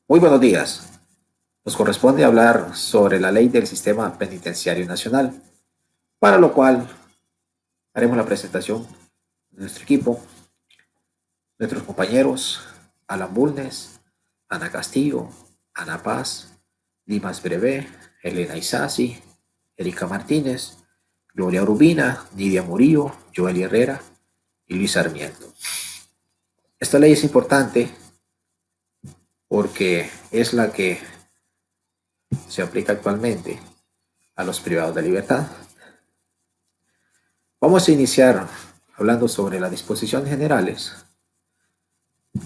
Muy buenos días. Nos corresponde hablar sobre la ley del sistema penitenciario nacional, para lo cual haremos la presentación de nuestro equipo, nuestros compañeros, Alan Bulnes, Ana Castillo, Ana Paz, Dimas Brevé, Elena Isasi, Erika Martínez, Gloria Urbina, Nidia Murillo, Joel Herrera y Luis Sarmiento. Esta ley es importante porque es la que se aplica actualmente a los privados de libertad. Vamos a iniciar hablando sobre las disposiciones generales,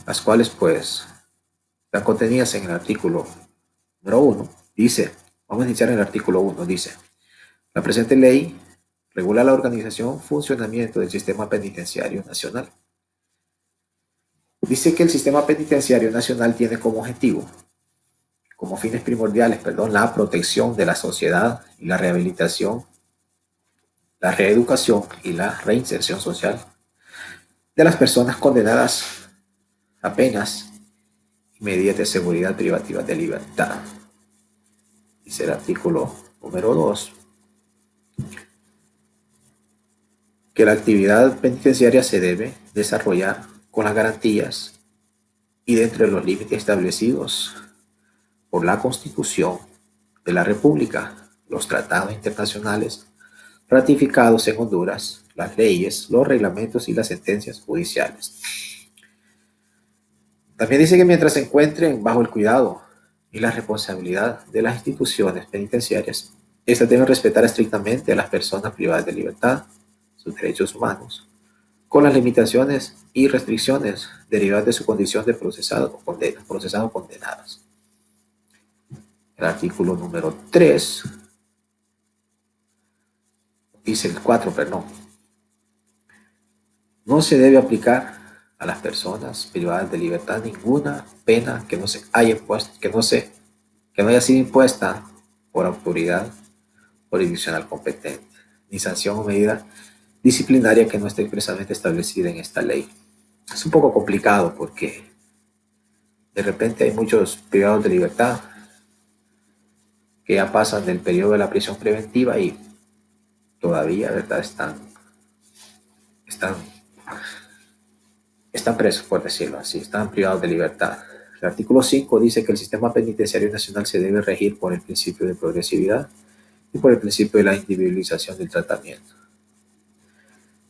las cuales pues están contenidas en el artículo número 1. Dice, vamos a iniciar en el artículo 1, dice, la presente ley regula la organización, funcionamiento del sistema penitenciario nacional. Dice que el sistema penitenciario nacional tiene como objetivo, como fines primordiales, la protección de la sociedad y la rehabilitación, la reeducación y la reinserción social de las personas condenadas a penas y medidas de seguridad privativas de libertad. Dice el artículo número 2 que la actividad penitenciaria se debe desarrollar con las garantías y dentro de los límites establecidos por la Constitución de la República, los tratados internacionales ratificados en Honduras, las leyes, los reglamentos y las sentencias judiciales. También dice que mientras se encuentren bajo el cuidado y la responsabilidad de las instituciones penitenciarias, estas deben respetar estrictamente a las personas privadas de libertad, sus derechos humanos, con las limitaciones y restricciones derivadas de su condición de procesado o condenadas. El artículo número 3 dice el 4, perdón, no se debe aplicar a las personas privadas de libertad ninguna pena que no se haya impuesto, que no haya sido impuesta por autoridad jurisdiccional competente, ni sanción o medida disciplinaria que no esté expresamente establecida en esta ley. Es un poco complicado porque de repente hay muchos privados de libertad que ya pasan del periodo de la prisión preventiva y todavía, ¿verdad? Están, están presos, por decirlo así, están privados de libertad. El artículo 5 dice que el sistema penitenciario nacional se debe regir por el principio de progresividad y por el principio de la individualización del tratamiento.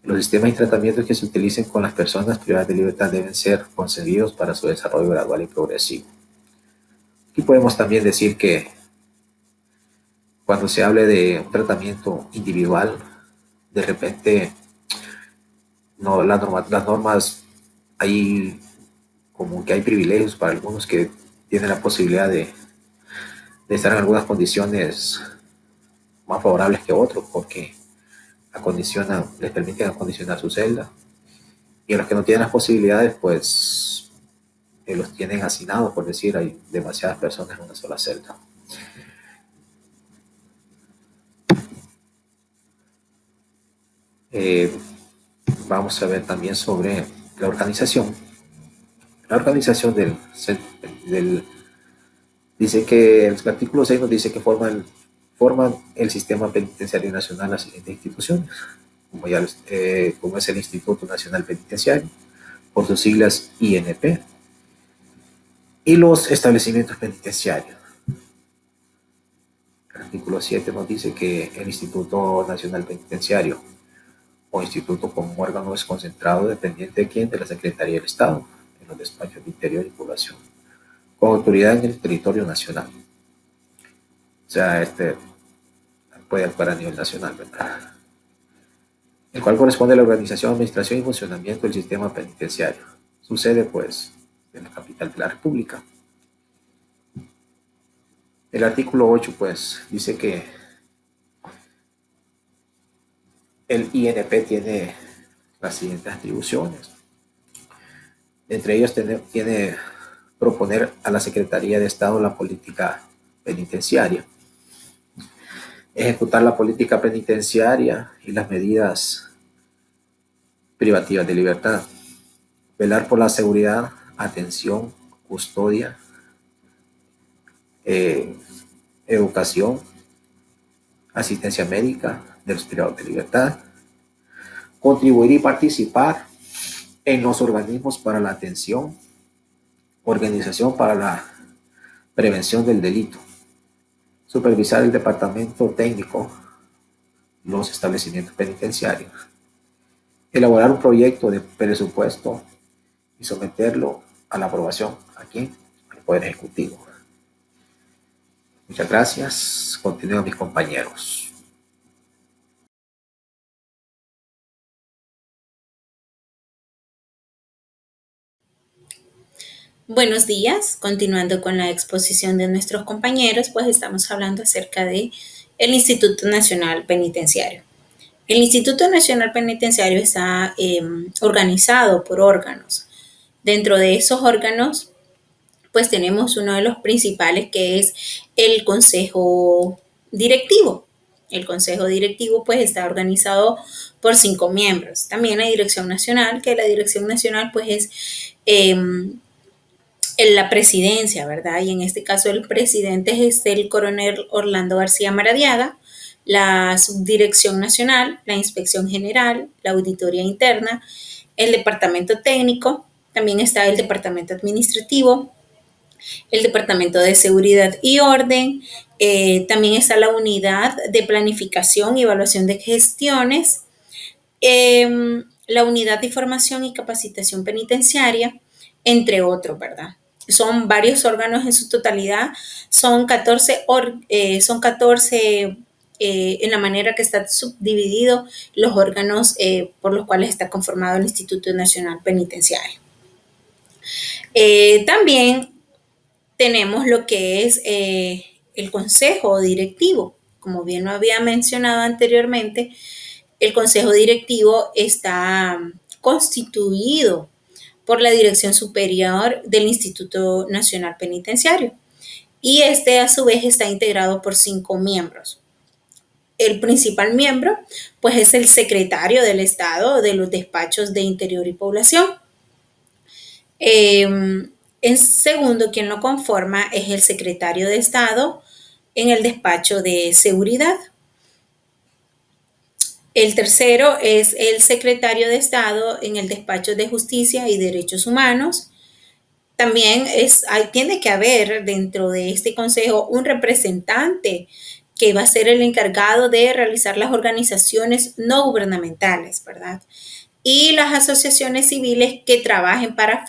Los sistemas y tratamientos que se utilicen con las personas privadas de libertad deben ser concebidos para su desarrollo gradual y progresivo. Aquí podemos también decir que cuando se hable de un tratamiento individual, de repente no, las normas, hay como que hay privilegios para algunos que tienen la posibilidad de estar en algunas condiciones más favorables que otros, porque les permiten acondicionar su celda, y a los que no tienen las posibilidades, pues los tienen hacinados, por decir, hay demasiadas personas en una sola celda. Eh, Vamos a ver también sobre la organización. La organización del dice que el artículo 6 nos dice que forman el sistema penitenciario nacional las siguientes instituciones, como es el Instituto Nacional Penitenciario, por sus siglas INP, y los establecimientos penitenciarios. El artículo 7 nos dice que el Instituto Nacional Penitenciario o instituto como órgano desconcentrado dependiente de quién, de la Secretaría del Estado, en los despachos de Interior y Población, con autoridad en el territorio nacional. O sea, puede actuar a nivel nacional, ¿verdad? El cual corresponde a la organización, administración y funcionamiento del sistema penitenciario. Sucede, pues, en la capital de la República. El artículo 8, pues, dice que el INP tiene las siguientes atribuciones. Entre ellos tiene proponer a la Secretaría de Estado la política penitenciaria, ejecutar la política penitenciaria y las medidas privativas de libertad, velar por la seguridad, atención, custodia, eh, educación, asistencia médica de los privados de libertad, contribuir y participar en los organismos para la atención, organización para la prevención del delito, supervisar el departamento técnico, los establecimientos penitenciarios, elaborar un proyecto de presupuesto y someterlo a la aprobación aquí, al Poder Ejecutivo. Muchas gracias. Continúen mis compañeros. Buenos días, continuando con la exposición de nuestros compañeros, pues estamos hablando acerca de el Instituto Nacional Penitenciario. El Instituto Nacional Penitenciario está organizado por órganos. Dentro de esos órganos, pues tenemos uno de los principales que es el Consejo Directivo. El Consejo Directivo pues está organizado por 5 miembros. También la Dirección Nacional, que la Dirección Nacional pues es en la presidencia, ¿verdad? Y en este caso el presidente es el coronel Orlando García Maradiaga, la Subdirección Nacional, la Inspección General, la Auditoría Interna, el Departamento Técnico, también está el Departamento Administrativo, el Departamento de Seguridad y Orden, también está la Unidad de Planificación y Evaluación de Gestiones, la Unidad de Información y Capacitación Penitenciaria, entre otros, ¿verdad? Son varios órganos en su totalidad, son 14, son 14 en la manera que está subdividido los órganos por los cuales está conformado el Instituto Nacional Penitenciario. También tenemos lo que es el consejo directivo. Como bien lo había mencionado anteriormente, el consejo directivo está constituido por la Dirección Superior del Instituto Nacional Penitenciario y este a su vez está integrado por 5 miembros. El principal miembro pues es el secretario del Estado de los despachos de Interior y Población. En segundo, quien lo conforma es el secretario de Estado en el despacho de Seguridad. El tercero es el secretario de Estado en el despacho de Justicia y Derechos Humanos. También tiene que haber dentro de este consejo un representante que va a ser el encargado de realizar las organizaciones no gubernamentales, ¿verdad? Y las asociaciones civiles que trabajen para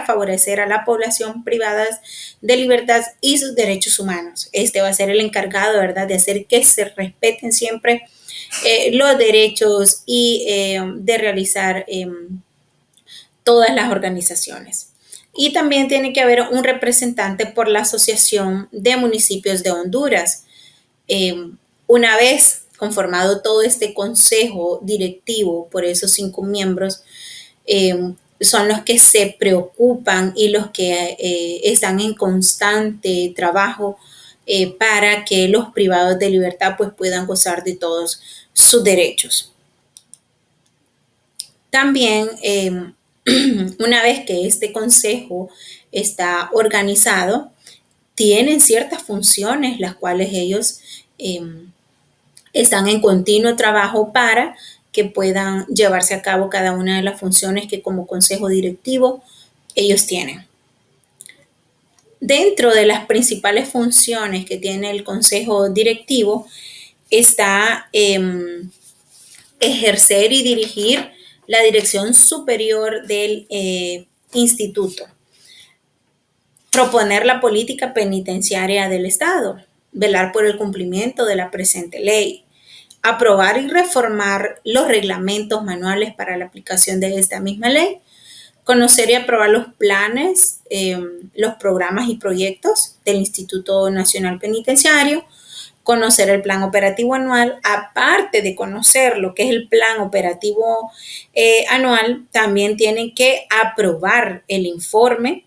favorecer a la población privada de libertad y sus derechos humanos. Este va a ser el encargado, ¿verdad?, de hacer que se respeten siempre los derechos y de realizar todas las organizaciones. Y también tiene que haber un representante por la Asociación de Municipios de Honduras. Una vez conformado todo este consejo directivo por esos 5 miembros, son los que se preocupan y los que están en constante trabajo para que los privados de libertad pues puedan gozar de todos sus derechos. También, una vez que este consejo está organizado, tienen ciertas funciones las cuales ellos están en continuo trabajo para que puedan llevarse a cabo cada una de las funciones que como consejo directivo ellos tienen. Dentro de las principales funciones que tiene el consejo directivo está ejercer y dirigir la dirección superior del instituto, proponer la política penitenciaria del Estado, velar por el cumplimiento de la presente ley, aprobar y reformar los reglamentos manuales para la aplicación de esta misma ley, conocer y aprobar los planes, los programas y proyectos del Instituto Nacional Penitenciario, conocer el plan operativo anual, aparte de conocer lo que es el plan operativo anual, también tienen que aprobar el informe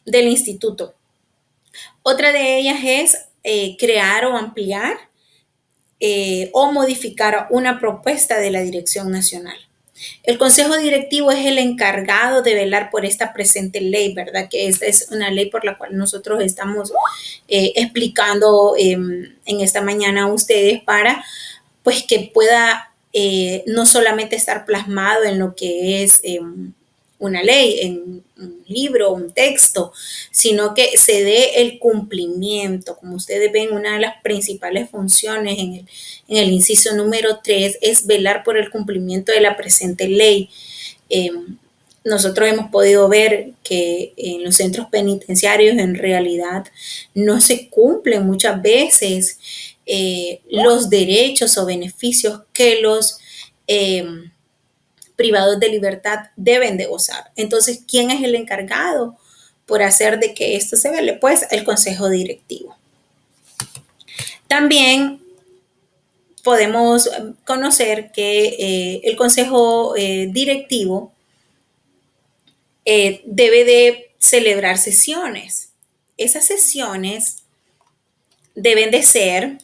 del instituto. Otra de ellas es crear o ampliar o modificar una propuesta de la Dirección Nacional. El consejo directivo es el encargado de velar por esta presente ley, ¿verdad? Que esta es una ley por la cual nosotros estamos explicando en esta mañana a ustedes para pues que pueda no solamente estar plasmado en lo que es una ley, en un libro, un texto, sino que se dé el cumplimiento. Como ustedes ven, una de las principales funciones en el inciso número 3 es velar por el cumplimiento de la presente ley. Eh, Nosotros hemos podido ver que en los centros penitenciarios en realidad no se cumplen muchas veces los derechos o beneficios que los eh, privados de libertad deben de gozar. Entonces, ¿quién es el encargado por hacer de que esto se vele? Pues el consejo directivo. También podemos conocer que el consejo directivo debe de celebrar sesiones. Esas sesiones deben de ser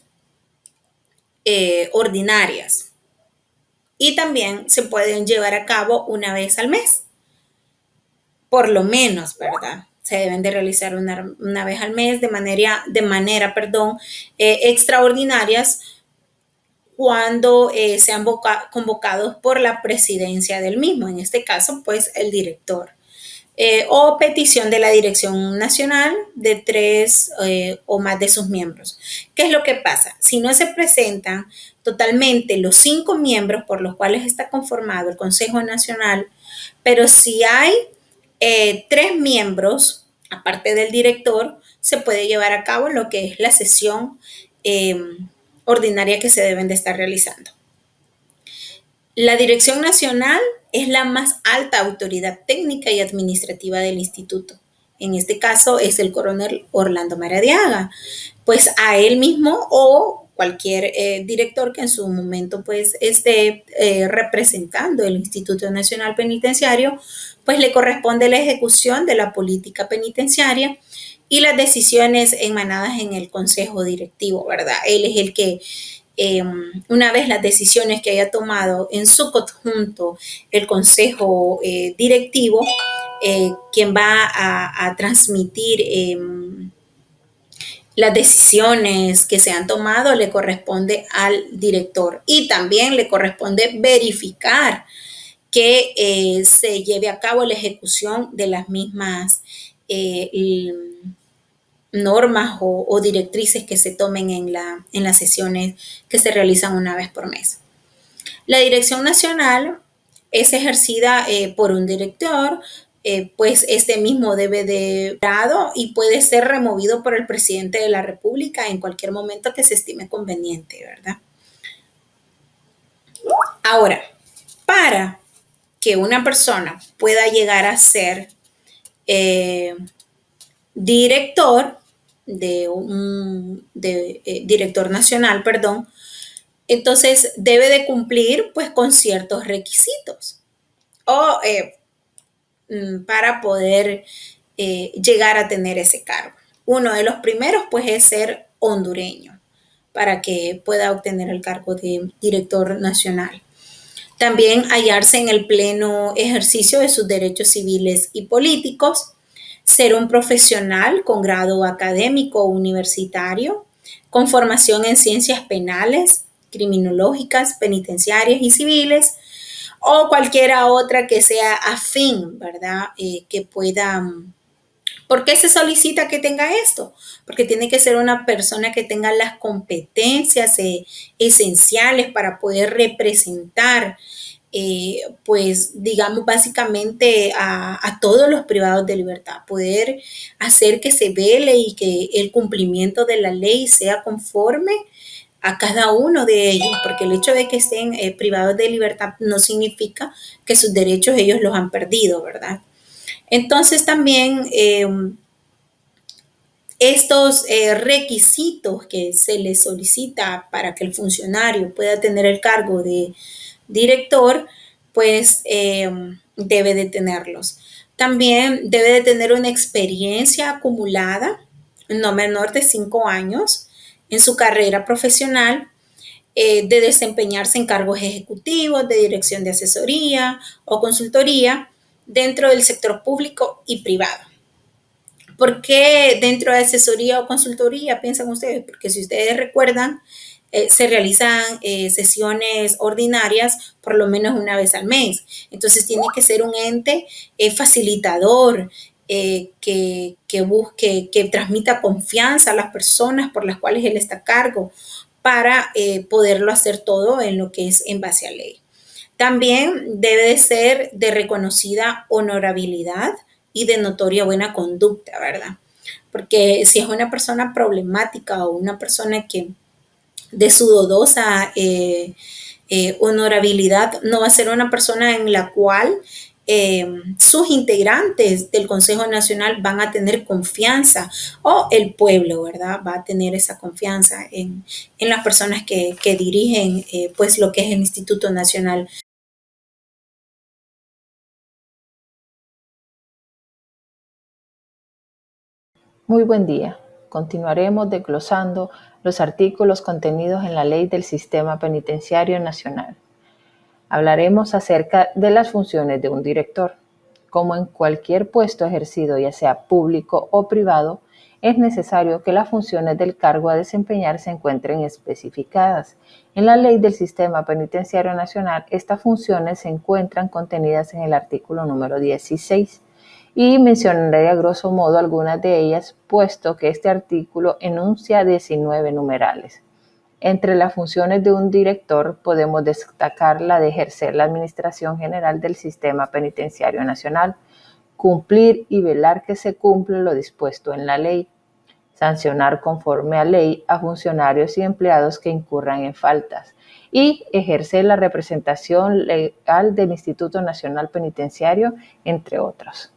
ordinarias y también se pueden llevar a cabo una vez al mes, por lo menos, ¿verdad? Se deben de realizar una vez al mes de manera extraordinarias cuando sean convocados por la presidencia del mismo, en este caso, pues el director. O petición de la Dirección Nacional de 3 o más de sus miembros. ¿Qué es lo que pasa? Si no se presentan totalmente los 5 miembros por los cuales está conformado el Consejo Nacional, pero si hay 3 miembros, aparte del director, se puede llevar a cabo lo que es la sesión eh, ordinaria que se deben de estar realizando. La Dirección Nacional es la más alta autoridad técnica y administrativa del instituto. En este caso es el coronel Orlando Maradiaga. Pues a él mismo o cualquier director que en su momento pues esté representando el Instituto Nacional Penitenciario, pues le corresponde la ejecución de la política penitenciaria y las decisiones emanadas en el consejo directivo, ¿verdad? Él es el que una vez las decisiones que haya tomado en su conjunto el consejo directivo, quien va a transmitir las decisiones que se han tomado le corresponde al director y también le corresponde verificar que se lleve a cabo la ejecución de las mismas normas o directrices que se tomen en las sesiones que se realizan una vez por mes. La dirección nacional es ejercida por un director, pues este mismo debe de dado y puede ser removido por el presidente de la República en cualquier momento que se estime conveniente, ¿verdad? Ahora, para que una persona pueda llegar a ser eh, director director nacional, perdón, entonces debe de cumplir pues con ciertos requisitos o para poder llegar a tener ese cargo. Uno de los primeros pues es ser hondureño para que pueda obtener el cargo de director nacional. También hallarse en el pleno ejercicio de sus derechos civiles y políticos, ser un profesional con grado académico o universitario, con formación en ciencias penales, criminológicas, penitenciarias y civiles, o cualquiera otra que sea afín, ¿verdad? Que pueda. ¿Por qué se solicita que tenga esto? Porque tiene que ser una persona que tenga las competencias esenciales para poder representar pues digamos básicamente a todos los privados de libertad, poder hacer que se vele y que el cumplimiento de la ley sea conforme a cada uno de ellos, porque el hecho de que estén privados de libertad no significa que sus derechos ellos los han perdido, ¿verdad? Entonces también estos requisitos que se le solicita para que el funcionario pueda tener el cargo de director, pues debe de tenerlos. También debe de tener una experiencia acumulada, no menor de 5 años, en su carrera profesional de desempeñarse en cargos ejecutivos, de dirección de asesoría o consultoría dentro del sector público y privado. ¿Por qué dentro de asesoría o consultoría piensan ustedes? Porque si ustedes recuerdan, se realizan sesiones ordinarias por lo menos una vez al mes. Entonces tiene que ser un ente facilitador, que busque, que transmita confianza a las personas por las cuales él está a cargo para poderlo hacer todo en lo que es en base a ley. También debe de ser de reconocida honorabilidad y de notoria buena conducta, ¿verdad? Porque si es una persona problemática o una persona que de su dudosa honorabilidad, no va a ser una persona en la cual sus integrantes del Consejo Nacional van a tener confianza o el pueblo, ¿verdad? Va a tener esa confianza en las personas que dirigen pues lo que es el Instituto Nacional. Muy buen día. Continuaremos desglosando los artículos contenidos en la Ley del Sistema Penitenciario Nacional. Hablaremos acerca de las funciones de un director. Como en cualquier puesto ejercido, ya sea público o privado, es necesario que las funciones del cargo a desempeñar se encuentren especificadas. En la Ley del Sistema Penitenciario Nacional, estas funciones se encuentran contenidas en el artículo número 16 y mencionaré a grosso modo algunas de ellas, puesto que este artículo enuncia 19 numerales. Entre las funciones de un director podemos destacar la de ejercer la administración general del Sistema Penitenciario Nacional, cumplir y velar que se cumple lo dispuesto en la ley, sancionar conforme a ley a funcionarios y empleados que incurran en faltas y ejercer la representación legal del Instituto Nacional Penitenciario, entre otros.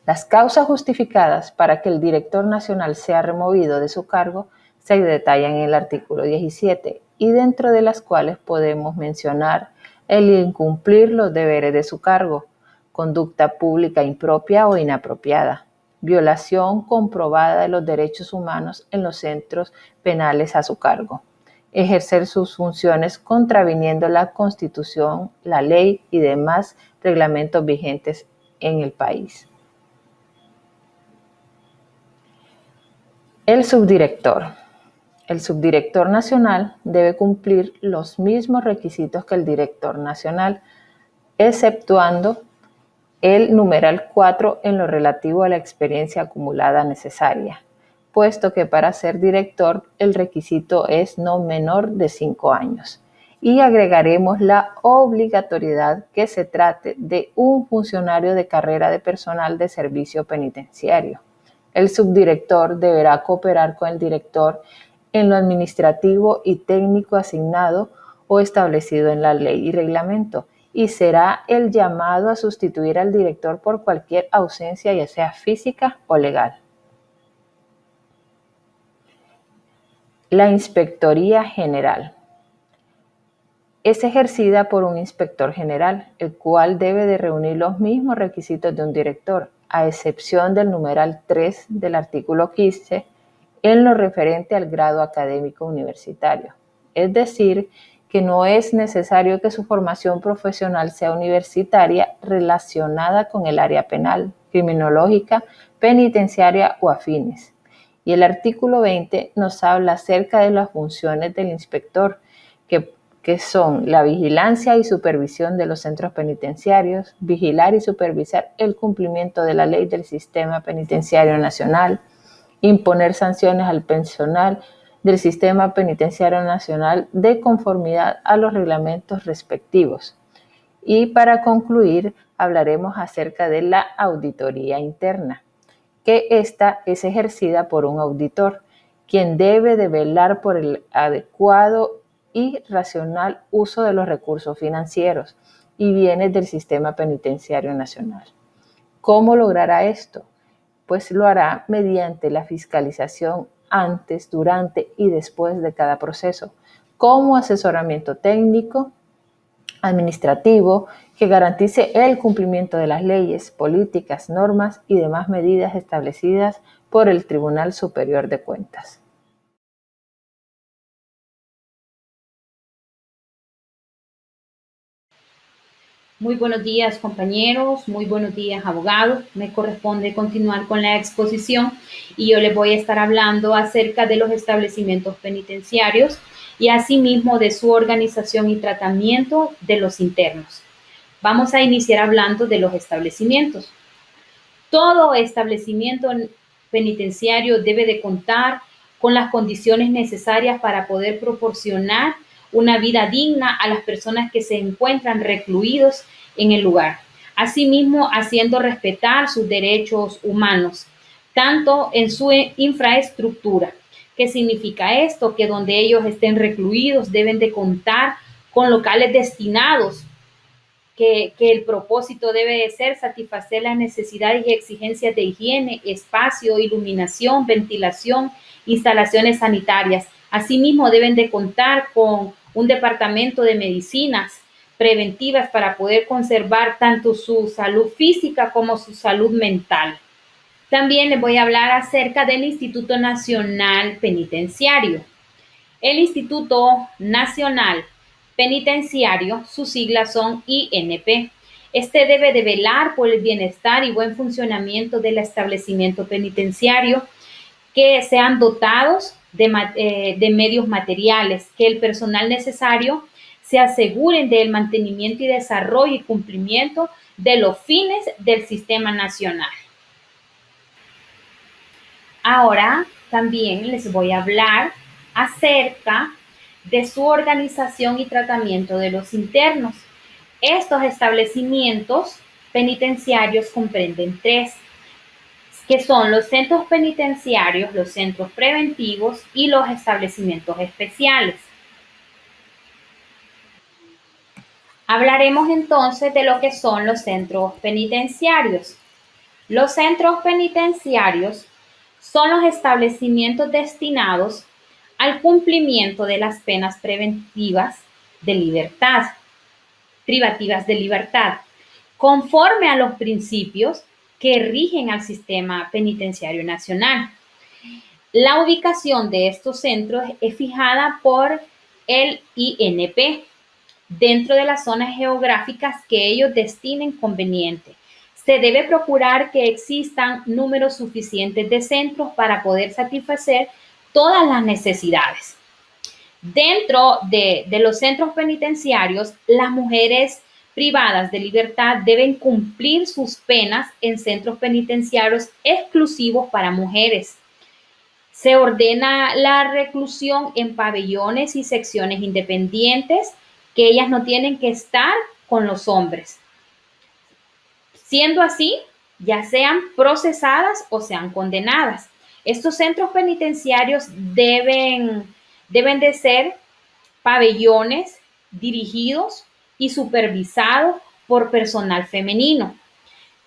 Las causas justificadas para que el director nacional sea removido de su cargo se detallan en el artículo 17 y dentro de las cuales podemos mencionar el incumplir los deberes de su cargo, conducta pública impropia o inapropiada, violación comprobada de los derechos humanos en los centros penales a su cargo, ejercer sus funciones contraviniendo la Constitución, la ley y demás reglamentos vigentes en el país. El subdirector. El subdirector nacional debe cumplir los mismos requisitos que el director nacional, exceptuando el numeral 4 en lo relativo a la experiencia acumulada necesaria, puesto que para ser director el requisito es no menor de 5 años. Y agregaremos la obligatoriedad que se trate de un funcionario de carrera de personal de servicio penitenciario. El subdirector deberá cooperar con el director en lo administrativo y técnico asignado o establecido en la ley y reglamento, y será el llamado a sustituir al director por cualquier ausencia, ya sea física o legal. La Inspectoría General es ejercida por un inspector general, el cual debe de reunir los mismos requisitos de un director, a excepción del numeral 3 del artículo 15, en lo referente al grado académico universitario. Es decir, que no es necesario que su formación profesional sea universitaria relacionada con el área penal, criminológica, penitenciaria o afines. Y el artículo 20 nos habla acerca de las funciones del inspector, que son la vigilancia y supervisión de los centros penitenciarios, vigilar y supervisar el cumplimiento de la ley del Sistema Penitenciario Nacional, imponer sanciones al personal del Sistema Penitenciario Nacional de conformidad a los reglamentos respectivos. Y para concluir, hablaremos acerca de la auditoría interna, que esta es ejercida por un auditor, quien debe de velar por el adecuado y racional uso de los recursos financieros y bienes del Sistema Penitenciario Nacional. ¿Cómo logrará esto? Pues lo hará mediante la fiscalización antes, durante y después de cada proceso, como asesoramiento técnico, administrativo, que garantice el cumplimiento de las leyes, políticas, normas y demás medidas establecidas por el Tribunal Superior de Cuentas. Muy buenos días, compañeros. Muy buenos días, abogados. Me corresponde continuar con la exposición y yo les voy a estar hablando acerca de los establecimientos penitenciarios y asimismo de su organización y tratamiento de los internos. Vamos a iniciar hablando de los establecimientos. Todo establecimiento penitenciario debe de contar con las condiciones necesarias para poder proporcionar una vida digna a las personas que se encuentran recluidos en el lugar. Asimismo, haciendo respetar sus derechos humanos, tanto en su infraestructura. ¿Qué significa esto? Que donde ellos estén recluidos deben de contar con locales destinados que el propósito debe de ser satisfacer las necesidades y exigencias de higiene, espacio, iluminación, ventilación, instalaciones sanitarias. Asimismo, deben de contar con un departamento de medicinas preventivas para poder conservar tanto su salud física como su salud mental. También les voy a hablar acerca del Instituto Nacional Penitenciario. El Instituto Nacional Penitenciario, sus siglas son INP. Este debe de velar por el bienestar y buen funcionamiento del establecimiento penitenciario, que sean dotados de medios materiales, que el personal necesario se aseguren del mantenimiento y desarrollo y cumplimiento de los fines del sistema nacional. Ahora también les voy a hablar acerca de su organización y tratamiento de los internos. Estos establecimientos penitenciarios comprenden tres, que son los centros penitenciarios, los centros preventivos y los establecimientos especiales. Hablaremos entonces de lo que son los centros penitenciarios. Los centros penitenciarios son los establecimientos destinados al cumplimiento de las penas preventivas de libertad, privativas de libertad, conforme a los principios que rigen al sistema penitenciario nacional. La ubicación de estos centros es fijada por el INP dentro de las zonas geográficas que ellos destinen conveniente. Se debe procurar que existan números suficientes de centros para poder satisfacer todas las necesidades. Dentro de los centros penitenciarios, las mujeres privadas de libertad deben cumplir sus penas en centros penitenciarios exclusivos para mujeres. Se ordena la reclusión en pabellones y secciones independientes, que ellas no tienen que estar con los hombres. Siendo así, ya sean procesadas o sean condenadas. Estos centros penitenciarios deben de ser pabellones dirigidos y supervisados por personal femenino.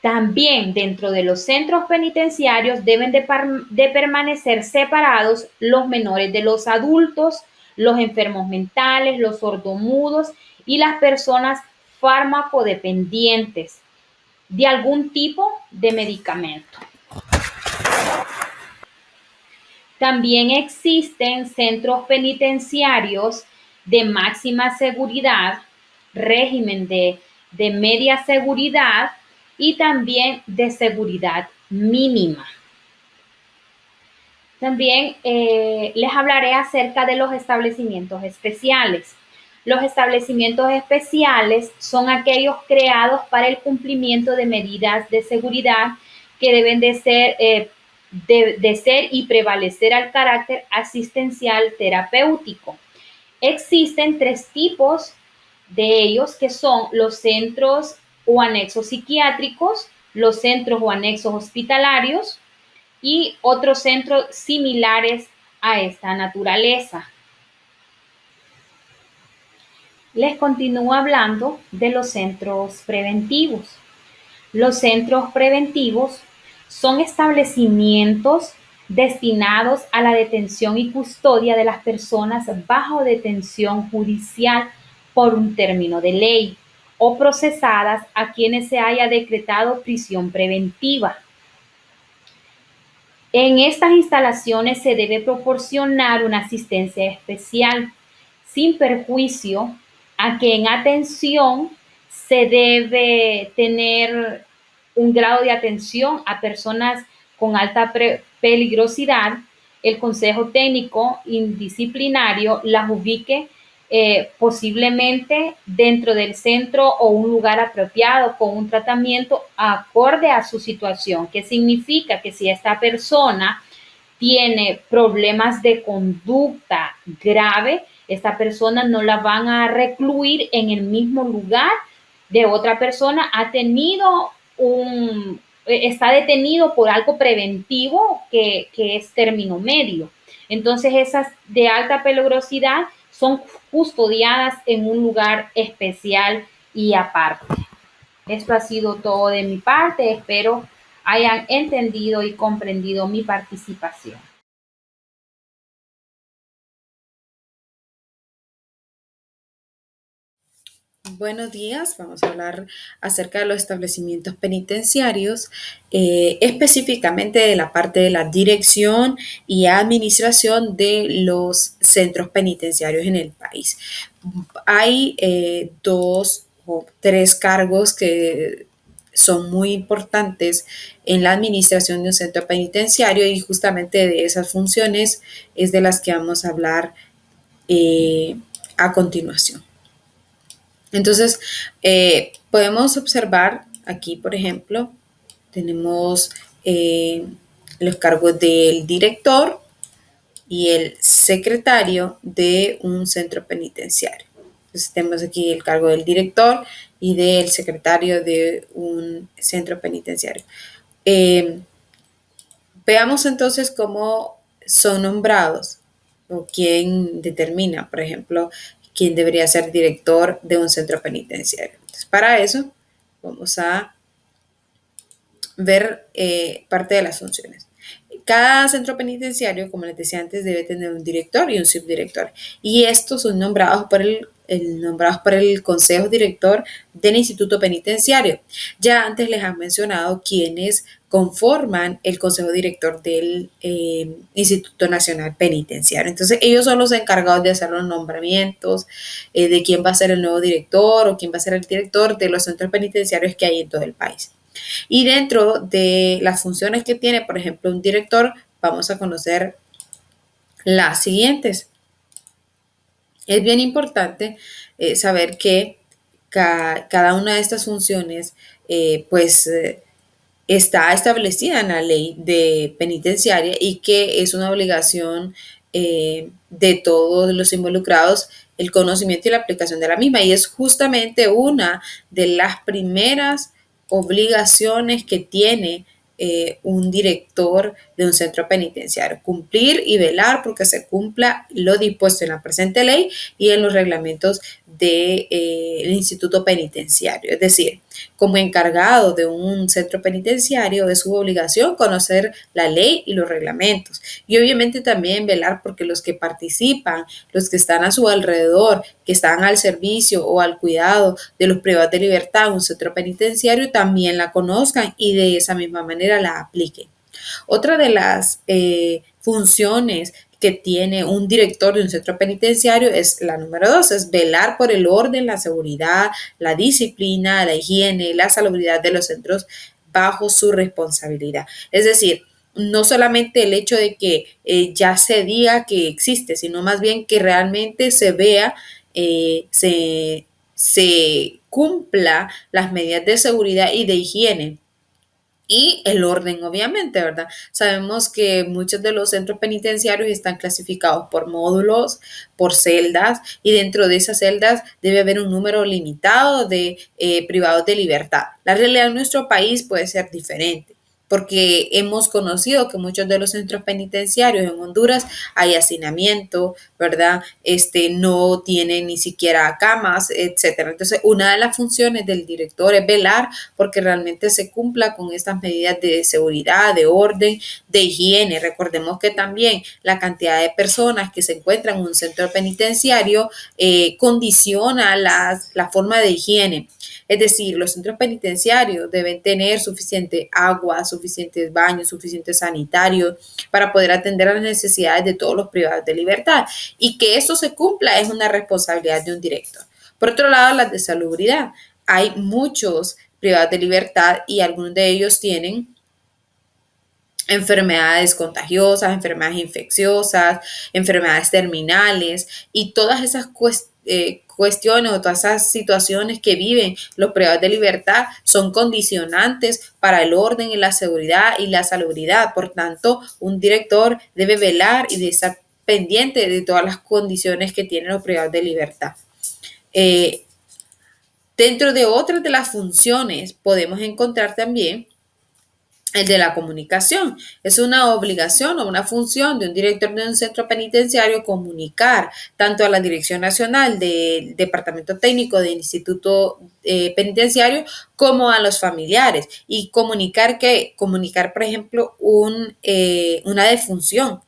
También dentro de los centros penitenciarios deben de permanecer separados los menores de los adultos, los enfermos mentales, los sordomudos y las personas farmacodependientes de algún tipo de medicamento. También existen centros penitenciarios de máxima seguridad, régimen de media seguridad y también de seguridad mínima. También les hablaré acerca de los establecimientos especiales. Los establecimientos especiales son aquellos creados para el cumplimiento de medidas de seguridad que deben de ser y prevalecer al carácter asistencial terapéutico. Existen tres tipos de ellos, que son los centros o anexos psiquiátricos, los centros o anexos hospitalarios y otros centros similares a esta naturaleza. Les continúo hablando de los centros preventivos. Los centros preventivos son establecimientos destinados a la detención y custodia de las personas bajo detención judicial por un término de ley o procesadas a quienes se haya decretado prisión preventiva. En estas instalaciones se debe proporcionar una asistencia especial, sin perjuicio a que en atención se debe tener un grado de atención a personas con alta peligrosidad. El Consejo Técnico Indisciplinario las ubique posiblemente dentro del centro o un lugar apropiado con un tratamiento acorde a su situación, que significa que si esta persona tiene problemas de conducta grave, esta persona no la van a recluir en el mismo lugar de otra persona, está detenido por algo preventivo que es término medio. Entonces, esas de alta peligrosidad son custodiadas en un lugar especial y aparte. Esto ha sido todo de mi parte. Espero hayan entendido y comprendido mi participación. Buenos días, vamos a hablar acerca de los establecimientos penitenciarios, específicamente de la parte de la dirección y administración de los centros penitenciarios en el país. Hay dos o tres cargos que son muy importantes en la administración de un centro penitenciario y justamente de esas funciones es de las que vamos a hablar a continuación. Entonces, podemos observar aquí, por ejemplo, tenemos los cargos del director y el secretario de un centro penitenciario. Entonces, tenemos aquí el cargo del director y del secretario de un centro penitenciario. Veamos entonces cómo son nombrados o quién determina, por ejemplo, quién debería ser director de un centro penitenciario. Entonces, para eso vamos a ver parte de las funciones. Cada centro penitenciario, como les decía antes, debe tener un director y un subdirector. Y estos son nombrados por el Consejo Director del Instituto Penitenciario. Ya antes les han mencionado quienes conforman el Consejo Director del Instituto Nacional Penitenciario. Entonces, ellos son los encargados de hacer los nombramientos de quién va a ser el nuevo director o quién va a ser el director de los centros penitenciarios que hay en todo el país. Y dentro de las funciones que tiene, por ejemplo, un director, vamos a conocer las siguientes. Es bien importante saber que cada una de estas funciones, está establecida en la ley de penitenciaria y que es una obligación de todos los involucrados el conocimiento y la aplicación de la misma. Y es justamente una de las primeras obligaciones que tiene un director de un centro penitenciario, cumplir y velar porque se cumpla lo dispuesto en la presente ley y en los reglamentos del Instituto Penitenciario. Es decir, como encargado de un centro penitenciario es su obligación conocer la ley y los reglamentos y obviamente también velar porque los que participan, los que están a su alrededor, que están al servicio o al cuidado de los privados de libertad en un centro penitenciario también la conozcan y de esa misma manera la apliquen. Otra de las funciones que tiene un director de un centro penitenciario es la número 2, es velar por el orden, la seguridad, la disciplina, la higiene, la salubridad de los centros bajo su responsabilidad. Es decir, no solamente el hecho de que ya se diga que existe, sino más bien que realmente se vea, se cumpla las medidas de seguridad y de higiene. Y el orden, obviamente, ¿verdad? Sabemos que muchos de los centros penitenciarios están clasificados por módulos, por celdas, y dentro de esas celdas debe haber un número limitado de privados de libertad. La realidad en nuestro país puede ser diferente, porque hemos conocido que muchos de los centros penitenciarios en Honduras hay hacinamiento, ¿verdad? No tienen ni siquiera camas, etcétera. Entonces, una de las funciones del director es velar porque realmente se cumpla con estas medidas de seguridad, de orden, de higiene. Recordemos que también la cantidad de personas que se encuentran en un centro penitenciario condiciona la forma de higiene. Es decir, los centros penitenciarios deben tener suficiente agua, suficientes baños, suficientes sanitarios para poder atender a las necesidades de todos los privados de libertad. Y que eso se cumpla es una responsabilidad de un director. Por otro lado, las de salubridad. hay muchos privados de libertad y algunos de ellos tienen enfermedades contagiosas, enfermedades infecciosas, enfermedades terminales y todas esas cuestiones o todas esas situaciones que viven los privados de libertad son condicionantes para el orden y la seguridad y la salubridad. Por tanto, un director debe velar y de estar pendiente de todas las condiciones que tienen los privados de libertad. Dentro de otras de las funciones podemos encontrar también el de la comunicación. Es una obligación o una función de un director de un centro penitenciario comunicar tanto a la Dirección Nacional del Departamento Técnico del Instituto Penitenciario como a los familiares y comunicar, por ejemplo, una defunción,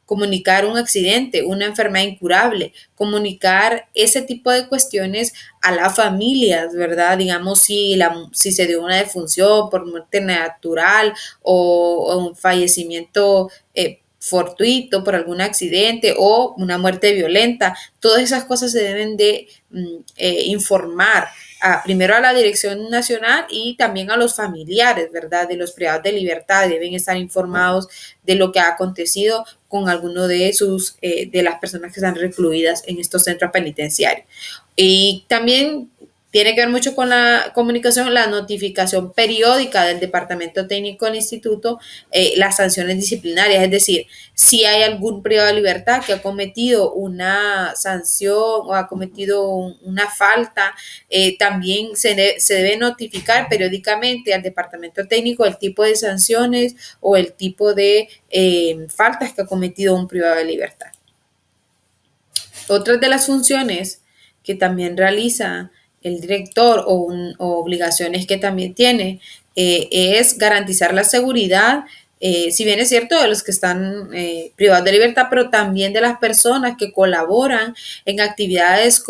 comunicar un accidente, una enfermedad incurable, comunicar ese tipo de cuestiones a las familias, ¿verdad? Digamos, si se dio una defunción por muerte natural o un fallecimiento fortuito por algún accidente o una muerte violenta, todas esas cosas se deben de informar primero a la Dirección Nacional y también a los familiares, ¿verdad? De los privados de libertad, deben estar informados de lo que ha acontecido con alguno de de las personas que están recluidas en estos centros penitenciarios. Y también tiene que ver mucho con la comunicación, la notificación periódica del Departamento Técnico del Instituto, las sanciones disciplinarias, es decir, si hay algún privado de libertad que ha cometido una sanción o ha cometido una falta, también se debe notificar periódicamente al Departamento Técnico el tipo de sanciones o el tipo de faltas que ha cometido un privado de libertad. Otras de las funciones que también realiza el director o obligaciones que también tiene es garantizar la seguridad, si bien es cierto, de los que están privados de libertad, pero también de las personas que colaboran en actividades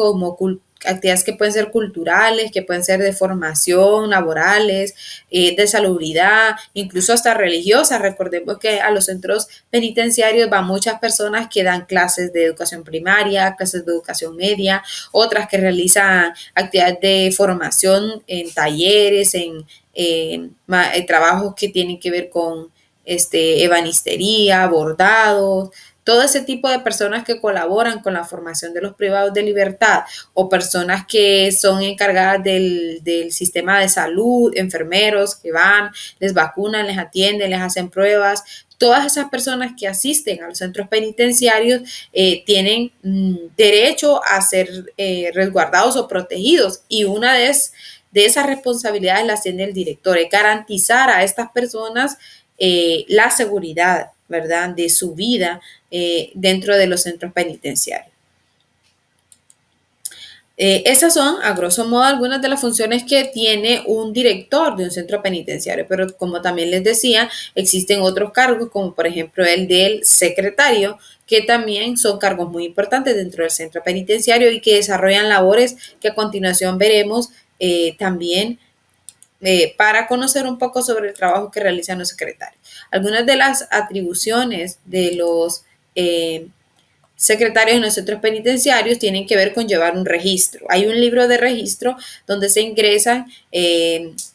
actividades que pueden ser culturales, que pueden ser de formación, laborales, de salubridad, incluso hasta religiosas. Recordemos que a los centros penitenciarios van muchas personas que dan clases de educación primaria, clases de educación media, otras que realizan actividades de formación en talleres, en trabajos que tienen que ver con ebanistería, bordados, todo ese tipo de personas que colaboran con la formación de los privados de libertad o personas que son encargadas del sistema de salud, enfermeros que van, les vacunan, les atienden, les hacen pruebas. Todas esas personas que asisten a los centros penitenciarios tienen derecho a ser resguardados o protegidos y una de esas responsabilidades las tiene el director, es garantizar a estas personas la seguridad, ¿verdad?, de su vida dentro de los centros penitenciarios. Esas son, a grosso modo, algunas de las funciones que tiene un director de un centro penitenciario, pero como también les decía, existen otros cargos, como por ejemplo el del secretario, que también son cargos muy importantes dentro del centro penitenciario y que desarrollan labores que a continuación veremos también para conocer un poco sobre el trabajo que realizan los secretarios. Algunas de las atribuciones de los secretarios en los centros penitenciarios tienen que ver con llevar un registro. Hay un libro de registro donde se ingresan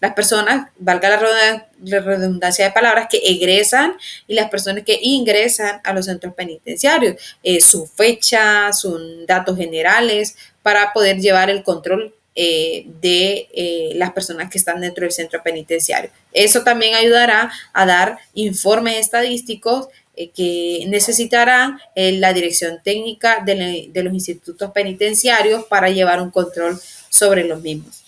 las personas, valga la redundancia de palabras, que egresan y las personas que ingresan a los centros penitenciarios, su fecha, sus datos generales, para poder llevar el control de las personas que están dentro del centro penitenciario. Eso también ayudará a dar informes estadísticos que necesitarán la dirección técnica de los institutos penitenciarios para llevar un control sobre los mismos.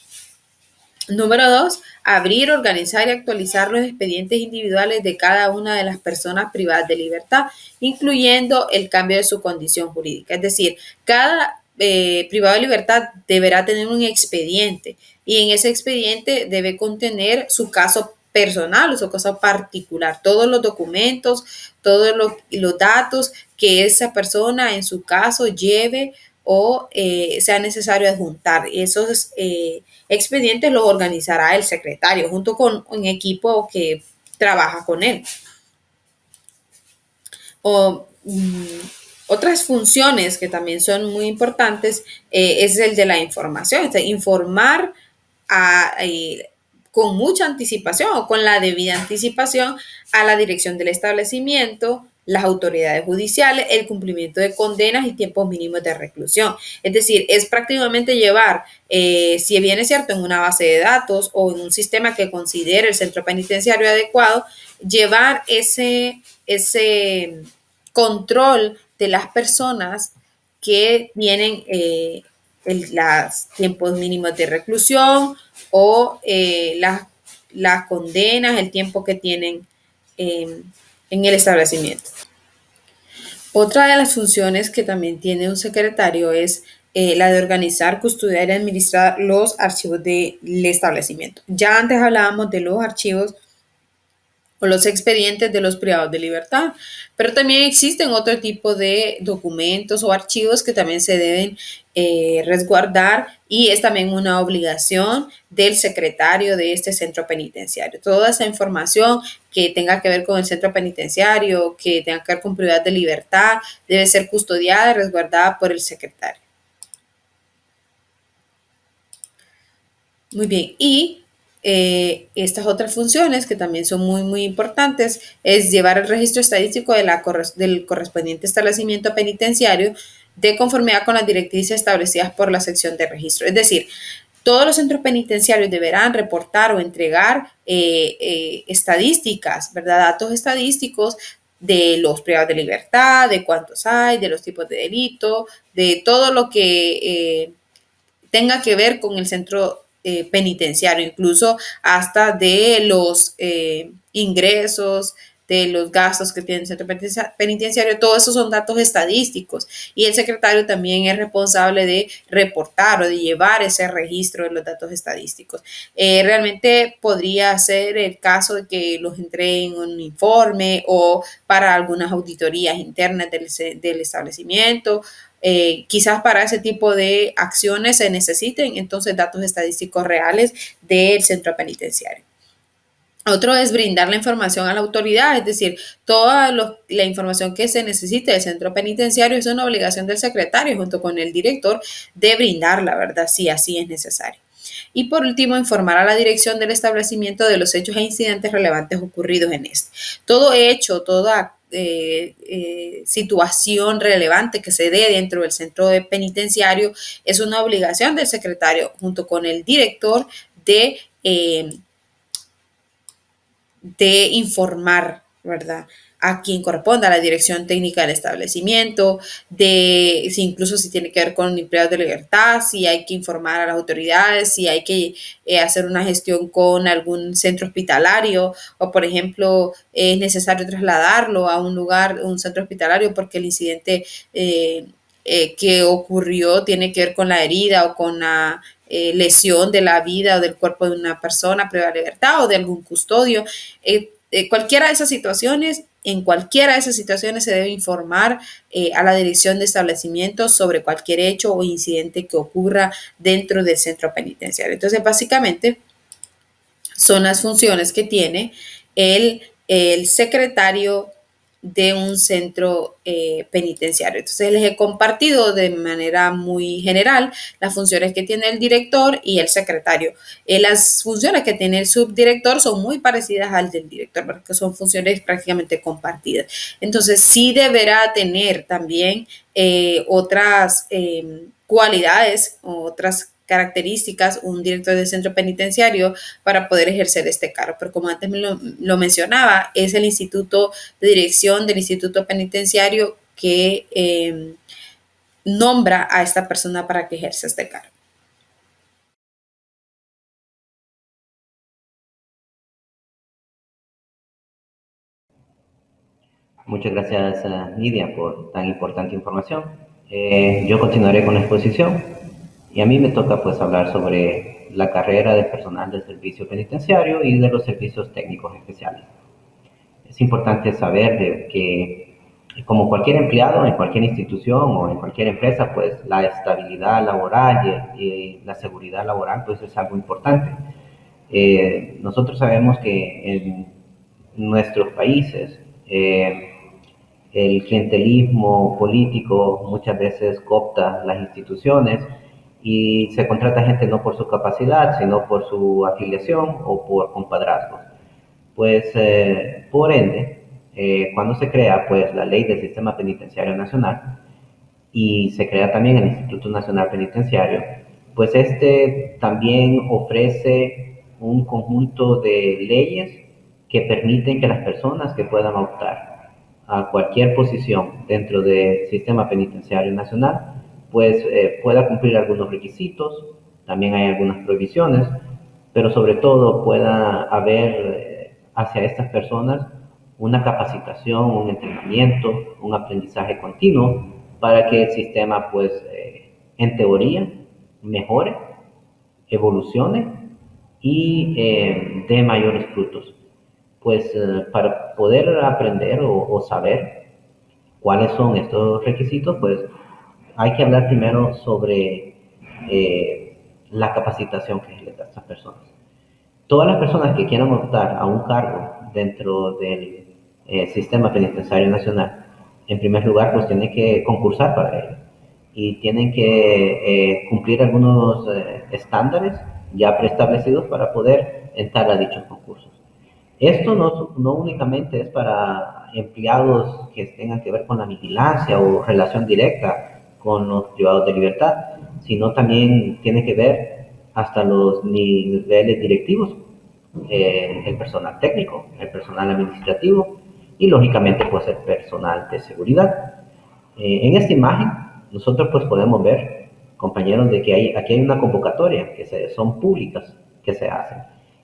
Número 2, abrir, organizar y actualizar los expedientes individuales de cada una de las personas privadas de libertad, incluyendo el cambio de su condición jurídica. Es decir, cada privado de libertad deberá tener un expediente y en ese expediente debe contener su caso personal o su caso particular, todos los documentos, todos los datos que esa persona en su caso lleve o sea necesario adjuntar. Esos expedientes los organizará el secretario junto con un equipo que trabaja con él. Otras funciones que también son muy importantes es el de la información, informar con mucha anticipación o con la debida anticipación a la dirección del establecimiento, las autoridades judiciales, el cumplimiento de condenas y tiempos mínimos de reclusión. Es decir, es prácticamente llevar, si bien es cierto, en una base de datos o en un sistema que considere el centro penitenciario adecuado, llevar ese control de las personas que tienen los tiempos mínimos de reclusión o las condenas, el tiempo que tienen en el establecimiento. Otra de las funciones que también tiene un secretario es la de organizar, custodiar y administrar los archivos del establecimiento. Ya antes hablábamos de los archivos o los expedientes de los privados de libertad, pero también existen otro tipo de documentos o archivos que también se deben resguardar y es también una obligación del secretario de este centro penitenciario. Toda esa información que tenga que ver con el centro penitenciario, que tenga que ver con privados de libertad, debe ser custodiada y resguardada por el secretario. Muy bien, y estas otras funciones que también son muy importantes es llevar el registro estadístico del correspondiente establecimiento penitenciario de conformidad con las directrices establecidas por la sección de registro. Es decir, todos los centros penitenciarios deberán reportar o entregar estadísticas, ¿verdad? Datos estadísticos de los privados de libertad, de cuántos hay, de los tipos de delito, de todo lo que tenga que ver con el centro penitenciario, incluso hasta de los ingresos, de los gastos que tiene el centro penitenciario, todo eso son datos estadísticos y el secretario también es responsable de reportar o de llevar ese registro de los datos estadísticos. Realmente podría ser el caso de que los entreguen un informe o para algunas auditorías internas del establecimiento. Quizás para ese tipo de acciones se necesiten entonces datos estadísticos reales del centro penitenciario. Otro es brindar la información a la autoridad, es decir, toda la información que se necesite del centro penitenciario es una obligación del secretario junto con el director de brindarla, ¿verdad? Si así es necesario. Y por último, informar a la dirección del establecimiento de los hechos e incidentes relevantes ocurridos en este. Todo hecho, toda situación relevante que se dé dentro del centro penitenciario es una obligación del secretario junto con el director de informar, ¿verdad? A quien corresponda, a la dirección técnica del establecimiento, incluso si tiene que ver con privados de libertad, si hay que informar a las autoridades, si hay que hacer una gestión con algún centro hospitalario o, por ejemplo, es necesario trasladarlo a un lugar, un centro hospitalario porque el incidente que ocurrió tiene que ver con la herida o con la lesión de la vida o del cuerpo de una persona privada de libertad o de algún custodio. Cualquiera de esas situaciones, en cualquiera de esas situaciones se debe informar a la dirección de establecimientos sobre cualquier hecho o incidente que ocurra dentro del centro penitenciario. Entonces, básicamente, son las funciones que tiene el secretario de un centro penitenciario. Entonces les he compartido de manera muy general las funciones que tiene el director y el secretario. Las funciones que tiene el subdirector son muy parecidas al del director, porque son funciones prácticamente compartidas. Entonces sí deberá tener también otras cualidades, otras características un director de centro penitenciario para poder ejercer este cargo. Pero como antes lo mencionaba, es el instituto de dirección del instituto penitenciario que nombra a esta persona para que ejerza este cargo. Muchas gracias, Nidia, por tan importante información. Yo continuaré con la exposición y a mí me toca pues hablar sobre la carrera del personal del servicio penitenciario y de los servicios técnicos especiales. Es importante saber que como cualquier empleado en cualquier institución o en cualquier empresa, pues la estabilidad laboral y la seguridad laboral pues es algo importante. Nosotros sabemos que en nuestros países el clientelismo político muchas veces coopta las instituciones y se contrata gente no por su capacidad, sino por su afiliación o por compadrazgos. Pues, por ende, cuando se crea pues, la Ley del Sistema Penitenciario Nacional y se crea también el Instituto Nacional Penitenciario, pues este también ofrece un conjunto de leyes que permiten que las personas que puedan optar a cualquier posición dentro del Sistema Penitenciario Nacional, pues pueda cumplir algunos requisitos, también hay algunas prohibiciones, pero sobre todo pueda haber hacia estas personas una capacitación, un entrenamiento, un aprendizaje continuo para que el sistema, pues, en teoría, mejore, evolucione y dé mayores frutos. Pues para poder aprender o saber cuáles son estos requisitos, pues hay que hablar primero sobre la capacitación que se le da a estas personas. Todas las personas que quieran optar a un cargo dentro del Sistema Penitenciario Nacional, en primer lugar, pues tienen que concursar para ello y tienen que cumplir algunos estándares ya preestablecidos para poder entrar a dichos concursos. Esto no únicamente es para empleados que tengan que ver con la vigilancia o relación directa con los privados de libertad, sino también tiene que ver hasta los niveles directivos, el personal técnico, el personal administrativo y lógicamente pues el personal de seguridad. En esta imagen nosotros pues podemos ver, compañeros, de que aquí hay una convocatoria que son públicas que se hacen.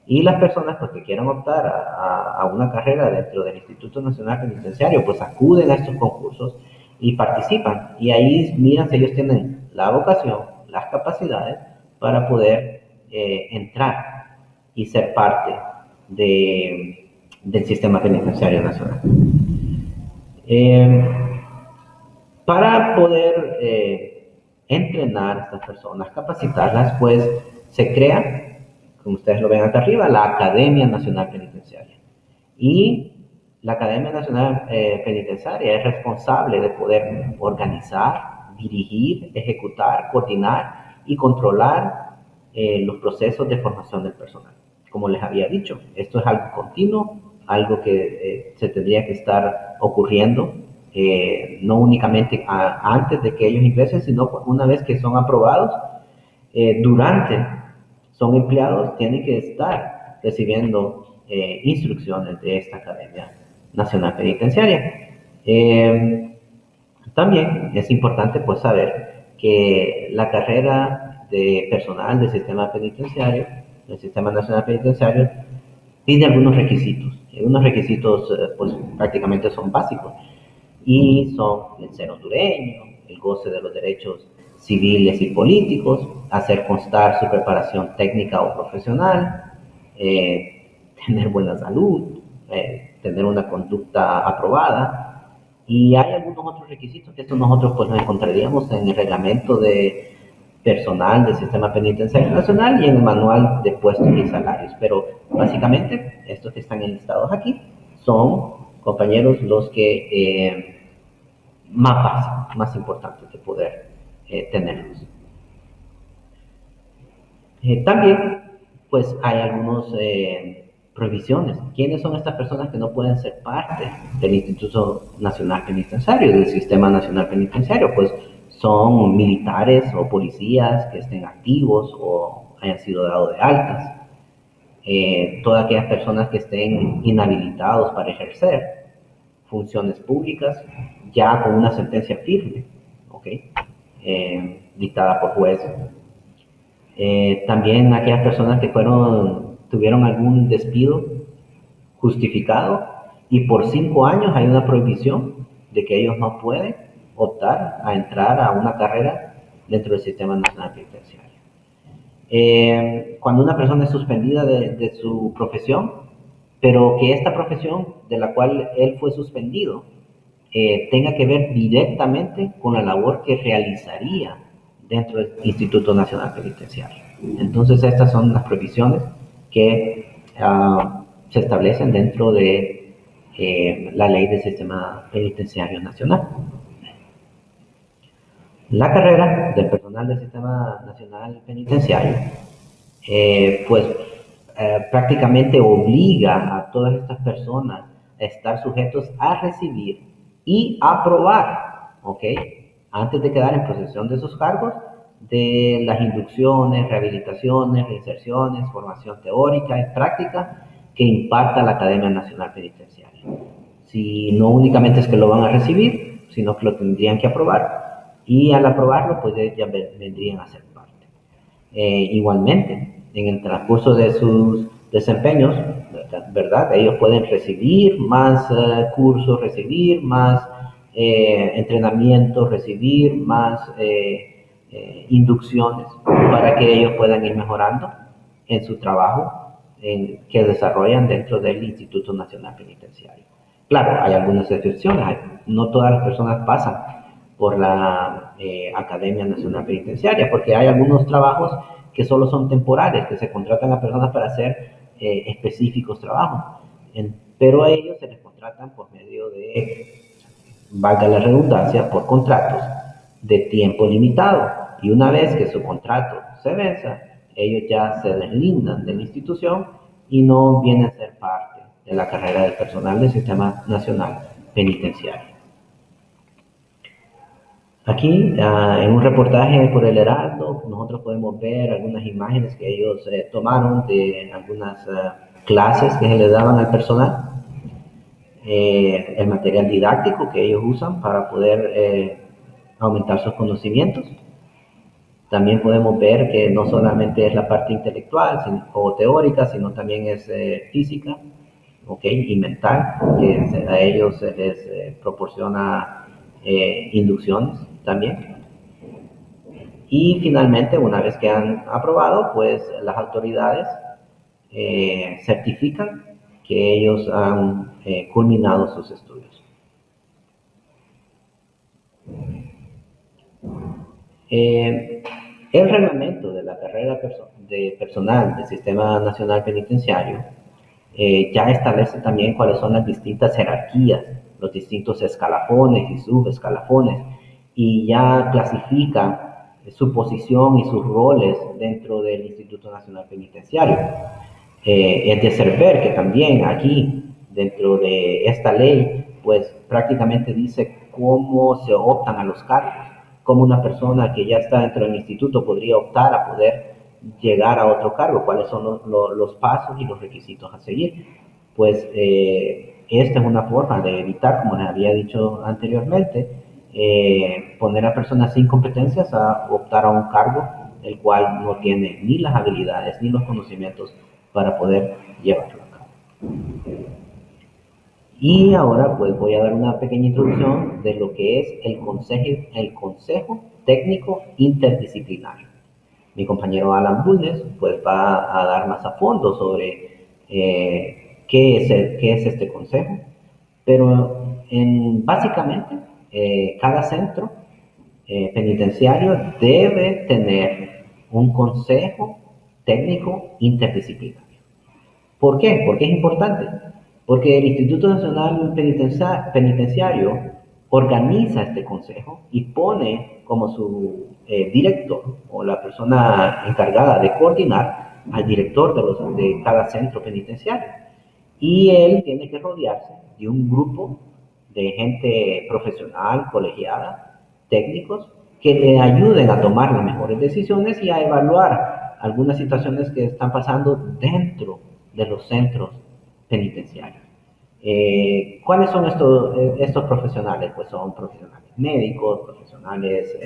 Y las personas pues, que quieran optar a una carrera dentro del Instituto Nacional Penitenciario, pues acuden a estos concursos y participan. Y ahí miran si ellos tienen la vocación, las capacidades para poder entrar y ser parte del Sistema Penitenciario Nacional. Para poder entrenar a estas personas, capacitarlas, pues se crea, como ustedes lo ven acá arriba, la Academia Nacional Penitenciaria. Y la Academia Nacional Penitenciaria es responsable de poder organizar, dirigir, ejecutar, coordinar y controlar los procesos de formación del personal. Como les había dicho, esto es algo continuo, algo que se tendría que estar ocurriendo no únicamente antes de que ellos ingresen, sino una vez que son aprobados, durante son empleados, tienen que estar recibiendo instrucciones de esta Academia Nacional Penitenciaria. También es importante pues saber que la carrera de personal del sistema penitenciario, del Sistema Nacional Penitenciario, pide algunos requisitos. Unos requisitos pues prácticamente son básicos y son el ser hondureño, el goce de los derechos civiles y políticos, hacer constar su preparación técnica o profesional, tener buena salud, tener una conducta aprobada. Y hay algunos otros requisitos que estos nosotros pues nos encontraríamos en el reglamento de personal del Sistema Penitenciario Nacional y en el manual de puestos y salarios. Pero básicamente estos que están enlistados aquí son, compañeros, los que más importantes de poder tenerlos. También pues hay algunas prohibiciones. ¿Quiénes son estas personas que no pueden ser parte del Instituto Nacional Penitenciario, del Sistema Nacional Penitenciario? Pues son militares o policías que estén activos o hayan sido dados de altas. Todas aquellas personas que estén inhabilitados para ejercer funciones públicas ya con una sentencia firme, ¿okay? Dictada por juez. También aquellas personas que tuvieron algún despido justificado y por 5 años hay una prohibición de que ellos no pueden optar a entrar a una carrera dentro del Sistema Nacional Penitenciario. Cuando una persona es suspendida de su profesión, pero que esta profesión de la cual él fue suspendido tenga que ver directamente con la labor que realizaría dentro del Instituto Nacional Penitenciario. Entonces estas son las prohibiciones que se establecen dentro de la ley del Sistema Penitenciario Nacional. La carrera del personal del Sistema Nacional Penitenciario, prácticamente obliga a todas estas personas a estar sujetos a recibir y aprobar, ¿ok? Antes de quedar en posesión de sus cargos, de las inducciones, rehabilitaciones, reinserciones, formación teórica y práctica que imparta la Academia Nacional Penitenciaria. Si no únicamente es que lo van a recibir, sino que lo tendrían que aprobar, y al aprobarlo, pues ya vendrían a ser parte. Igualmente, en el transcurso de sus desempeños, ¿verdad? Ellos pueden recibir más cursos, recibir más entrenamientos, recibir más inducciones para que ellos puedan ir mejorando en su trabajo que desarrollan dentro del Instituto Nacional Penitenciario. Claro, hay algunas excepciones, no todas las personas pasan por la Academia Nacional Penitenciaria, porque hay algunos trabajos que solo son temporales, que se contratan a personas para hacer específicos trabajos, pero a ellos se les contratan por medio de, valga la redundancia, por contratos de tiempo limitado, y una vez que su contrato se venza, ellos ya se deslindan de la institución y no vienen a ser parte de la carrera del personal del Sistema Nacional Penitenciario. Aquí, en un reportaje por el Heraldo, nosotros podemos ver algunas imágenes que ellos tomaron de algunas clases que se les daban al personal, el material didáctico que ellos usan para poder aumentar sus conocimientos. También podemos ver que no solamente es la parte intelectual o teórica, sino también es física, y mental, que a ellos se les proporciona inducciones también. Y finalmente, una vez que han aprobado, pues las autoridades certifican que ellos han culminado sus estudios. El reglamento de la carrera de personal del Sistema Nacional Penitenciario ya establece también cuáles son las distintas jerarquías, los distintos escalafones y subescalafones, y ya clasifica su posición y sus roles dentro del Instituto Nacional Penitenciario. Es de ser ver que también aquí, dentro de esta ley, pues prácticamente dice cómo se optan a los cargos, cómo una persona que ya está dentro del instituto podría optar a poder llegar a otro cargo, cuáles son los pasos y los requisitos a seguir. Pues esta es una forma de evitar, como les había dicho anteriormente, poner a personas sin competencias a optar a un cargo el cual no tiene ni las habilidades ni los conocimientos para poder llevarlo a cabo. Y ahora pues voy a dar una pequeña introducción de lo que es el Consejo Técnico Interdisciplinario. Mi compañero Alan Bulnes pues va a dar más a fondo sobre qué es este consejo, pero básicamente cada centro penitenciario debe tener un consejo técnico interdisciplinario. ¿Por qué? Porque es importante. Porque el Instituto Nacional Penitenciario organiza este consejo y pone como su director o la persona encargada de coordinar al director de cada centro penitenciario. Y él tiene que rodearse de un grupo de gente profesional, colegiada, técnicos, que le ayuden a tomar las mejores decisiones y a evaluar algunas situaciones que están pasando dentro de los centros penitenciarios. ¿Cuáles son estos profesionales? Pues son profesionales médicos, profesionales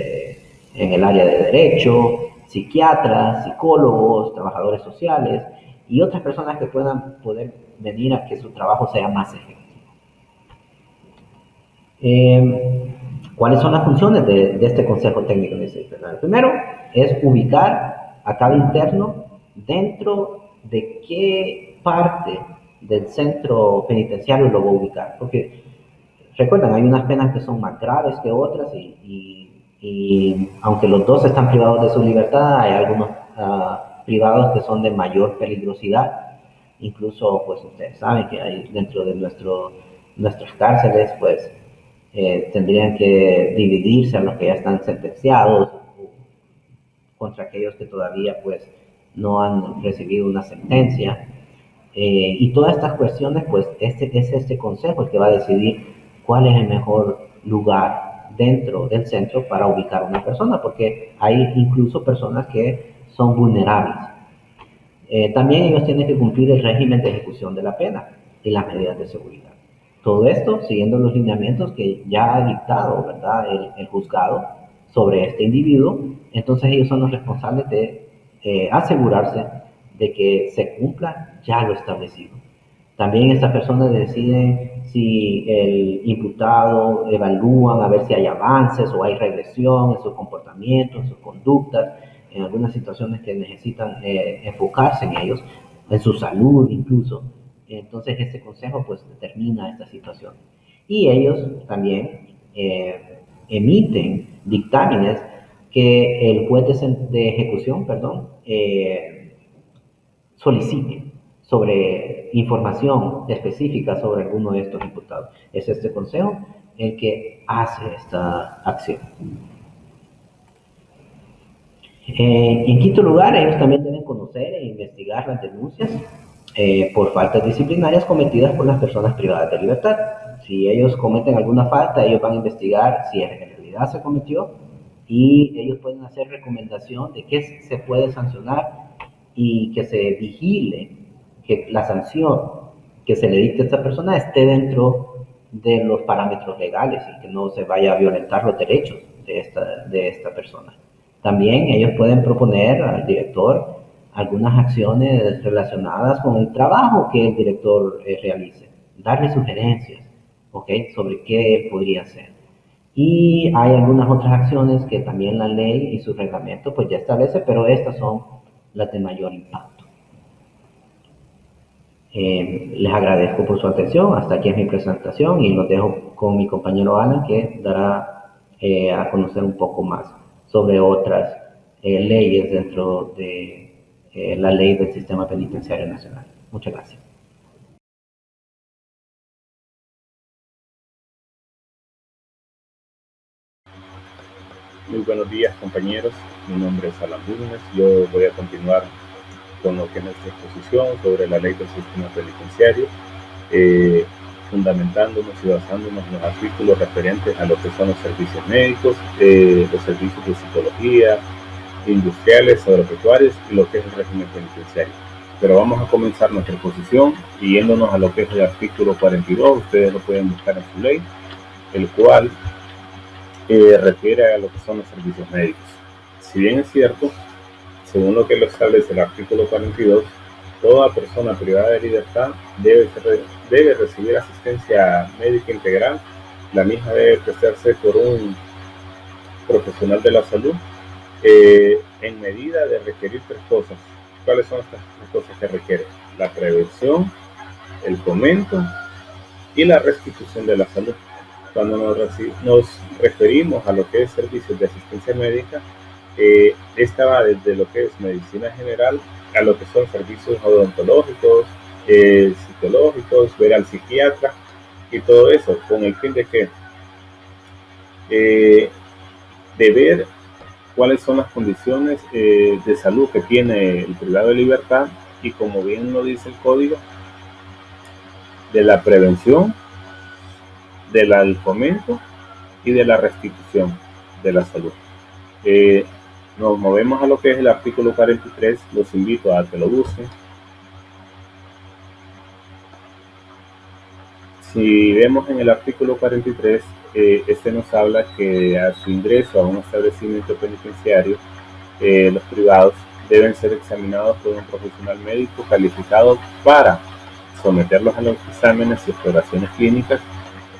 en el área de derecho, psiquiatras, psicólogos, trabajadores sociales y otras personas que puedan poder venir a que su trabajo sea más efectivo. ¿Cuáles son las funciones de este Consejo Técnico Interdisciplinario? Primero, es ubicar a cada interno dentro de qué parte del centro penitenciario lo va a ubicar. Porque, recuerden, hay unas penas que son más graves que otras y aunque los dos están privados de su libertad, hay algunos privados que son de mayor peligrosidad. Incluso, pues ustedes saben que hay dentro de nuestras cárceles, pues, tendrían que dividirse a los que ya están sentenciados contra aquellos que todavía pues no han recibido una sentencia. Y todas estas cuestiones, pues es este consejo el que va a decidir cuál es el mejor lugar dentro del centro para ubicar a una persona, porque hay incluso personas que son vulnerables. También ellos tienen que cumplir el régimen de ejecución de la pena y las medidas de seguridad. Todo esto siguiendo los lineamientos que ya ha dictado, ¿verdad?, el juzgado sobre este individuo. Entonces ellos son los responsables de asegurarse de que se cumpla ya lo establecido. También estas personas deciden si el imputado, evalúan a ver si hay avances o hay regresión en su comportamiento, en sus conductas, en algunas situaciones que necesitan enfocarse en ellos, en su salud incluso. Entonces este consejo pues determina esta situación. Y ellos también emiten dictámenes que el juez de ejecución, solicite sobre información específica sobre alguno de estos imputados. Es este consejo el que hace esta acción. En quinto lugar, ellos también deben conocer e investigar las denuncias por faltas disciplinarias cometidas por las personas privadas de libertad. Si ellos cometen alguna falta, ellos van a investigar si en realidad se cometió y ellos pueden hacer recomendación de qué se puede sancionar y que se vigile que la sanción que se le dicte a esta persona esté dentro de los parámetros legales y que no se vaya a violentar los derechos de esta persona. También ellos pueden proponer al director algunas acciones relacionadas con el trabajo que el director realice, darle sugerencias, sobre qué él podría hacer. Y hay algunas otras acciones que también la ley y su reglamento pues ya establece, pero estas son las de mayor impacto. Les agradezco por su atención. Hasta aquí es mi presentación y los dejo con mi compañero Alan, que dará a conocer un poco más sobre otras leyes dentro de la ley del Sistema Penitenciario Nacional. Muchas gracias. Muy buenos días, compañeros. Mi nombre es Alan Bulnes. Yo voy a continuar con lo que es nuestra exposición sobre la ley del sistema penitenciario, fundamentándonos y basándonos en los artículos referentes a lo que son los servicios médicos, los servicios de psicología, industriales, agropecuarios y lo que es el régimen penitenciario. Pero vamos a comenzar nuestra exposición y yéndonos a lo que es el artículo 42, ustedes lo pueden buscar en su ley, el cual refiere a lo que son los servicios médicos. Si bien es cierto, según lo que lo establece el artículo 42, toda persona privada de libertad debe recibir asistencia médica integral. La misma debe prestarse por un profesional de la salud en medida de requerir tres cosas. ¿Cuáles son estas tres cosas que requiere? La prevención, el fomento y la restitución de la salud. Cuando nos referimos a lo que es servicios de asistencia médica, esta va desde lo que es medicina general a lo que son servicios odontológicos, psicológicos, ver al psiquiatra y todo eso, con el fin de que de ver cuáles son las condiciones de salud que tiene el privado de libertad y, como bien lo dice el código, de la prevención, del fomento y de la restitución de la salud. Nos movemos a lo que es el artículo 43, los invito a que lo busquen. Si vemos en el artículo 43, este nos habla que a su ingreso a un establecimiento penitenciario, los privados deben ser examinados por un profesional médico calificado para someterlos a los exámenes y exploraciones clínicas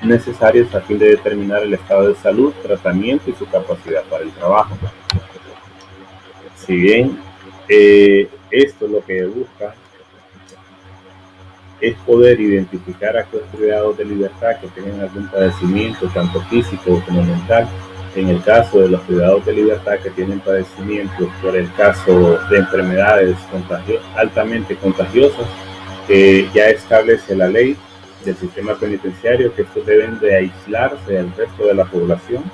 necesarios a fin de determinar el estado de salud, tratamiento y su capacidad para el trabajo. Si bien esto lo que busca es poder identificar a aquellos privados de libertad que tienen algún padecimiento, tanto físico como mental. En el caso de los privados de libertad que tienen padecimientos por el caso de enfermedades altamente contagiosas, ya establece la ley del sistema penitenciario, que estos deben de aislarse del resto de la población.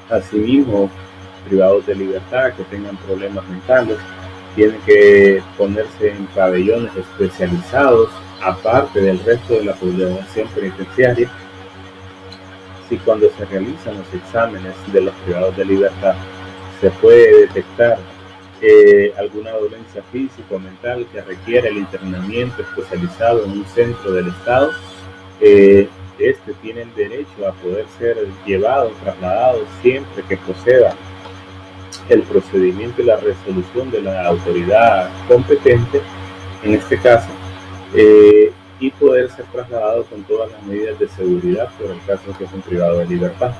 Asimismo, privados de libertad que tengan problemas mentales tienen que ponerse en pabellones especializados aparte del resto de la población penitenciaria. Si cuando se realizan los exámenes de los privados de libertad se puede detectar alguna dolencia física o mental que requiere el internamiento especializado en un centro del Estado, tiene el derecho a poder ser llevado, trasladado siempre que proceda el procedimiento y la resolución de la autoridad competente, en este caso, y poder ser trasladado con todas las medidas de seguridad por el caso que es un privado de libertad.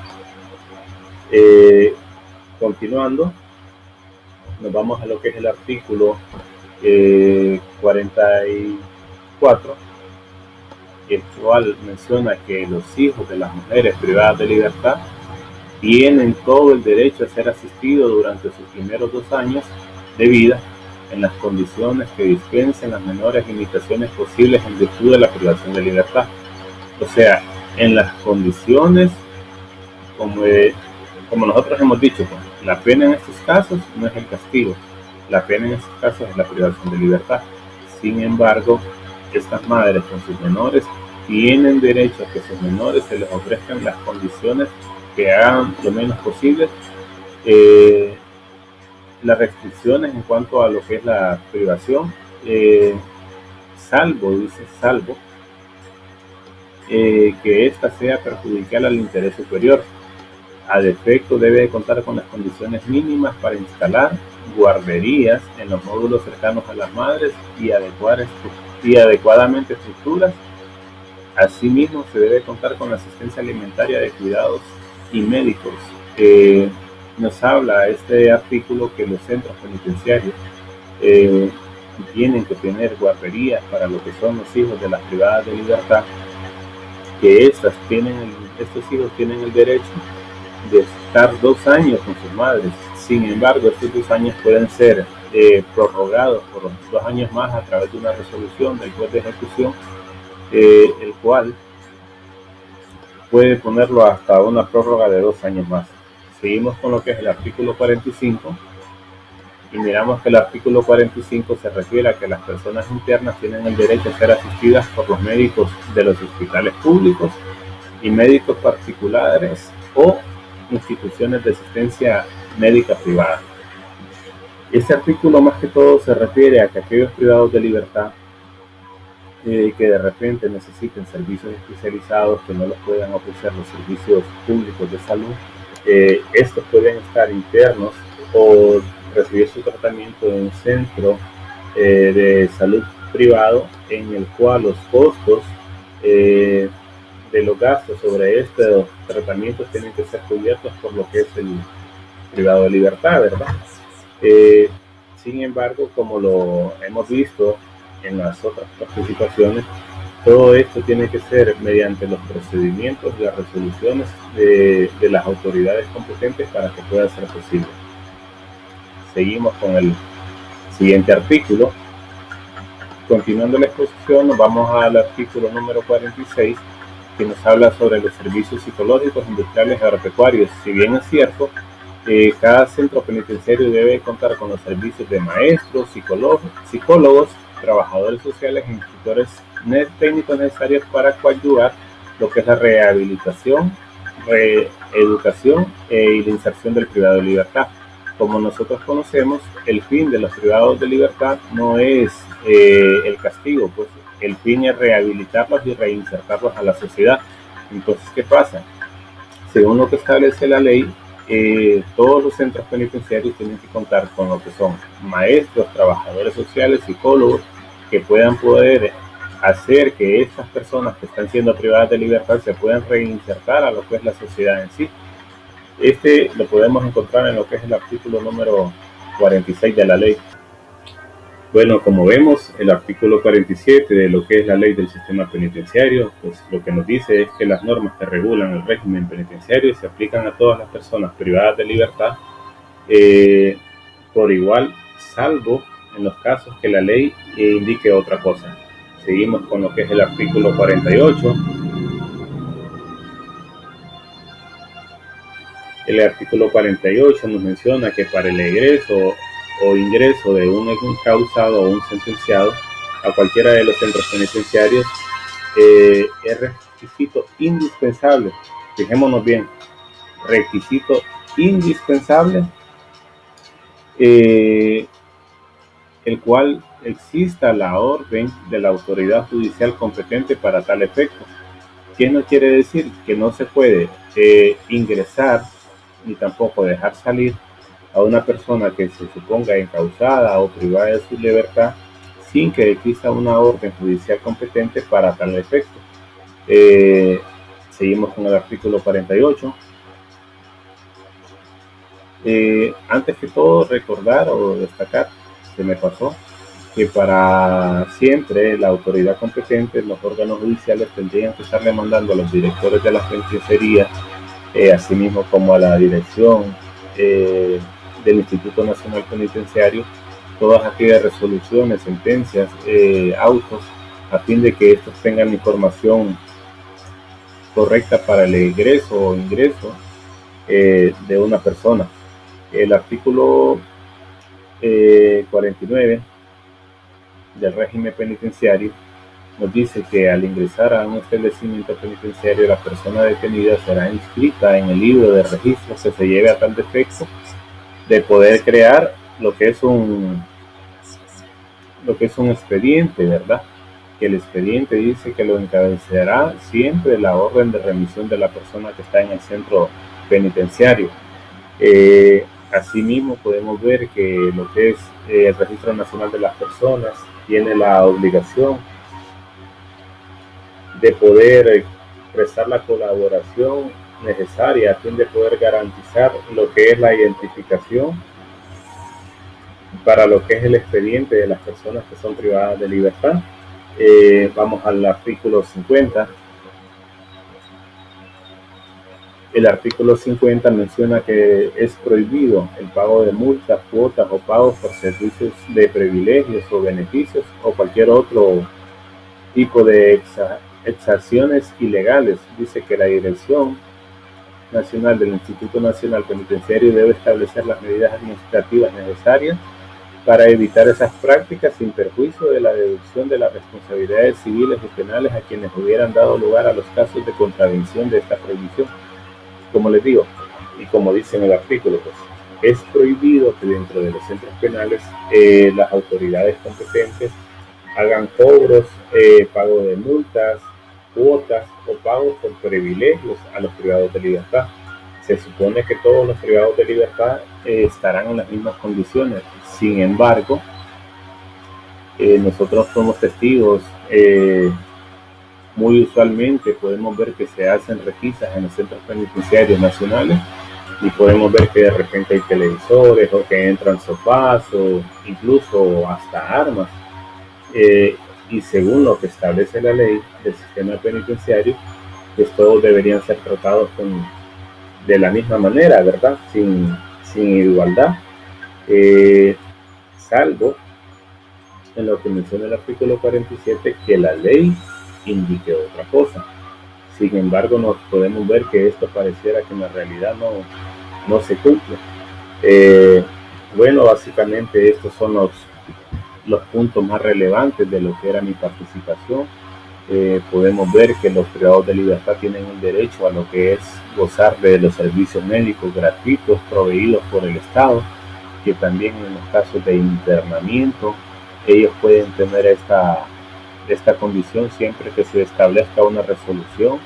Continuando, nos vamos a lo que es el artículo 44, el cual menciona que los hijos de las mujeres privadas de libertad tienen todo el derecho a ser asistidos durante sus primeros 2 años de vida en las condiciones que dispensen las menores limitaciones posibles en virtud de la privación de libertad. O sea, en las condiciones, como nosotros hemos dicho, pues, la pena en estos casos no es el castigo, la pena en estos casos es la privación de libertad. Sin embargo, estas madres con sus menores tienen derecho a que sus menores se les ofrezcan las condiciones que hagan lo menos posible las restricciones en cuanto a lo que es la privación, salvo que ésta sea perjudicial al interés superior. A defecto debe contar con las condiciones mínimas para instalar guarderías en los módulos cercanos a las madres y adecuadamente estructuras. Asimismo, se debe contar con la asistencia alimentaria de cuidados y médicos. Nos habla este artículo que los centros penitenciarios tienen que tener guarderías para lo que son los hijos de las privadas de libertad, que estos hijos tienen el derecho de estar 2 años con sus madres. Sin embargo, estos 2 años pueden ser prorrogados por 2 años más a través de una resolución del juez de ejecución, el cual puede ponerlo hasta una prórroga de 2 años más. Seguimos con lo que es el artículo 45 y miramos que el artículo 45 se refiere a que las personas internas tienen el derecho a ser asistidas por los médicos de los hospitales públicos y médicos particulares o instituciones de asistencia médica privada. Este artículo más que todo se refiere a que aquellos privados de libertad que de repente necesiten servicios especializados que no los puedan ofrecer los servicios públicos de salud, estos pueden estar internos o recibir su tratamiento en un centro de salud privado, en el cual los costos de los gastos sobre estos tratamientos tienen que ser cubiertos por lo que es el privado de libertad, ¿verdad? Sin embargo, como lo hemos visto en las otras participaciones, todo esto tiene que ser mediante los procedimientos y las resoluciones de las autoridades competentes para que pueda ser posible. Seguimos con el siguiente artículo. Continuando la exposición, nos vamos al artículo número 46, que nos habla sobre los servicios psicológicos, industriales y agropecuarios. Si bien es cierto, cada centro penitenciario debe contar con los servicios de maestros, psicólogos, trabajadores sociales e instructores técnicos necesarios para coadyuvar lo que es la rehabilitación, reeducación y la inserción del privado de libertad. Como nosotros conocemos, el fin de los privados de libertad no es el castigo, pues el fin es rehabilitarlos y reinsertarlos a la sociedad. Entonces, ¿qué pasa? Según lo que establece la ley, todos los centros penitenciarios tienen que contar con lo que son maestros, trabajadores sociales, psicólogos, que puedan poder hacer que estas personas que están siendo privadas de libertad se puedan reinsertar a lo que es la sociedad en sí. Lo podemos encontrar en lo que es el artículo número 46 de la ley. Bueno, como vemos, el artículo 47 de lo que es la ley del sistema penitenciario, pues lo que nos dice es que las normas que regulan el régimen penitenciario se aplican a todas las personas privadas de libertad por igual, salvo en los casos que la ley indique otra cosa. Seguimos con lo que es el artículo 48. El artículo 48 nos menciona que para el egreso o ingreso de un encausado o un sentenciado a cualquiera de los centros penitenciarios es requisito indispensable, fijémonos bien, requisito indispensable, el cual exista la orden de la autoridad judicial competente para tal efecto. ¿Qué no quiere decir? Que no se puede ingresar ni tampoco dejar salir a una persona que se suponga encausada o privada de su libertad sin que exista una orden judicial competente para tal efecto. Seguimos con el artículo 48. Antes que todo, recordar o destacar, se me pasó, que para siempre la autoridad competente, los órganos judiciales tendrían que estarle mandando a los directores de las penitenciarías, asimismo como a la dirección del Instituto Nacional Penitenciario, todas aquellas resoluciones, sentencias, autos, a fin de que estos tengan información correcta para el egreso o ingreso de una persona. El artículo 49 del régimen penitenciario nos dice que al ingresar a un establecimiento penitenciario, la persona detenida será inscrita en el libro de registros que se lleve a tal defecto de poder crear lo que es un expediente, ¿verdad? Que el expediente dice que lo encabezará siempre la orden de remisión de la persona que está en el centro penitenciario. Asimismo, podemos ver que lo que es el Registro Nacional de las Personas tiene la obligación de poder prestar la colaboración necesaria a fin de poder garantizar lo que es la identificación para lo que es el expediente de las personas que son privadas de libertad. Vamos al artículo 50. El artículo 50 menciona que es prohibido el pago de multas, cuotas o pagos por servicios de privilegios o beneficios o cualquier otro tipo de exacciones ilegales. Dice que la Dirección Nacional del Instituto Nacional Penitenciario debe establecer las medidas administrativas necesarias para evitar esas prácticas sin perjuicio de la deducción de las responsabilidades civiles y penales a quienes hubieran dado lugar a los casos de contravención de esta prohibición. Como les digo, y como dice en el artículo, pues, es prohibido que dentro de los centros penales las autoridades competentes hagan cobros, pago de multas, cuotas o pagos por privilegios a los privados de libertad. Se supone que todos los privados de libertad estarán en las mismas condiciones. Sin embargo, nosotros somos testigos, muy usualmente podemos ver que se hacen requisas en los centros penitenciarios nacionales y podemos ver que de repente hay televisores o que entran sofás o incluso hasta armas. Y según lo que establece la ley del sistema penitenciario, pues todos deberían ser tratados de la misma manera, ¿verdad? Sin igualdad, salvo en lo que menciona el artículo 47 que la ley indique otra cosa. Sin embargo, nos podemos ver que esto pareciera que en la realidad no se cumple. Bueno, básicamente estos son los puntos más relevantes de lo que era mi participación. Podemos ver que los privados de libertad tienen el derecho a lo que es gozar de los servicios médicos gratuitos proveídos por el Estado, que también en los casos de internamiento ellos pueden tener esta condición siempre que se establezca una resolución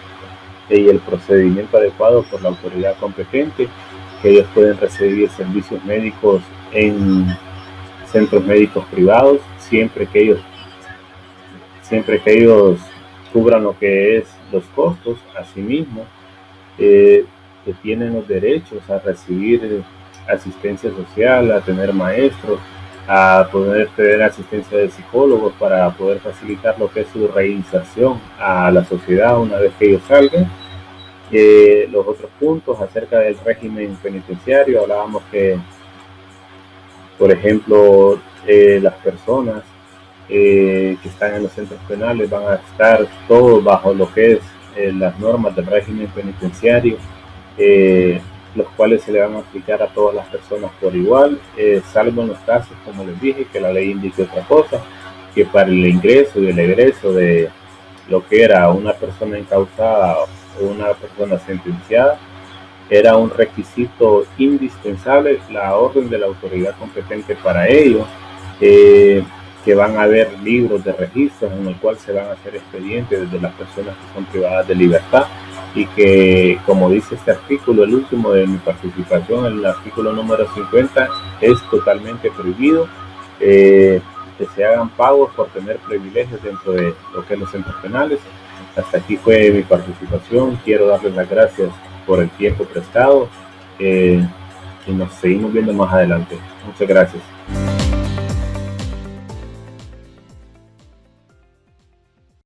y el procedimiento adecuado por la autoridad competente, que ellos pueden recibir servicios médicos en centros médicos privados siempre que ellos cubran lo que es los costos. Asimismo, que tienen los derechos a recibir asistencia social, a tener maestros, a poder tener asistencia de psicólogos para poder facilitar lo que es su reinserción a la sociedad una vez que ellos salgan. Los otros puntos acerca del régimen penitenciario, hablábamos que, por ejemplo, las personas que están en los centros penales van a estar todos bajo lo que es las normas del régimen penitenciario, los cuales se le van a aplicar a todas las personas por igual, salvo en los casos, como les dije, que la ley indique otra cosa, que para el ingreso y el egreso de lo que era una persona encausada o una persona sentenciada, era un requisito indispensable la orden de la autoridad competente para ello, que van a haber libros de registros en el cual se van a hacer expedientes de las personas que son privadas de libertad, y que, como dice este artículo, el último de mi participación, el artículo número 50, es totalmente prohibido que se hagan pagos por tener privilegios dentro de lo que es los centros penales. Hasta aquí fue mi participación. Quiero darles las gracias por el tiempo prestado y nos seguimos viendo más adelante. Muchas gracias.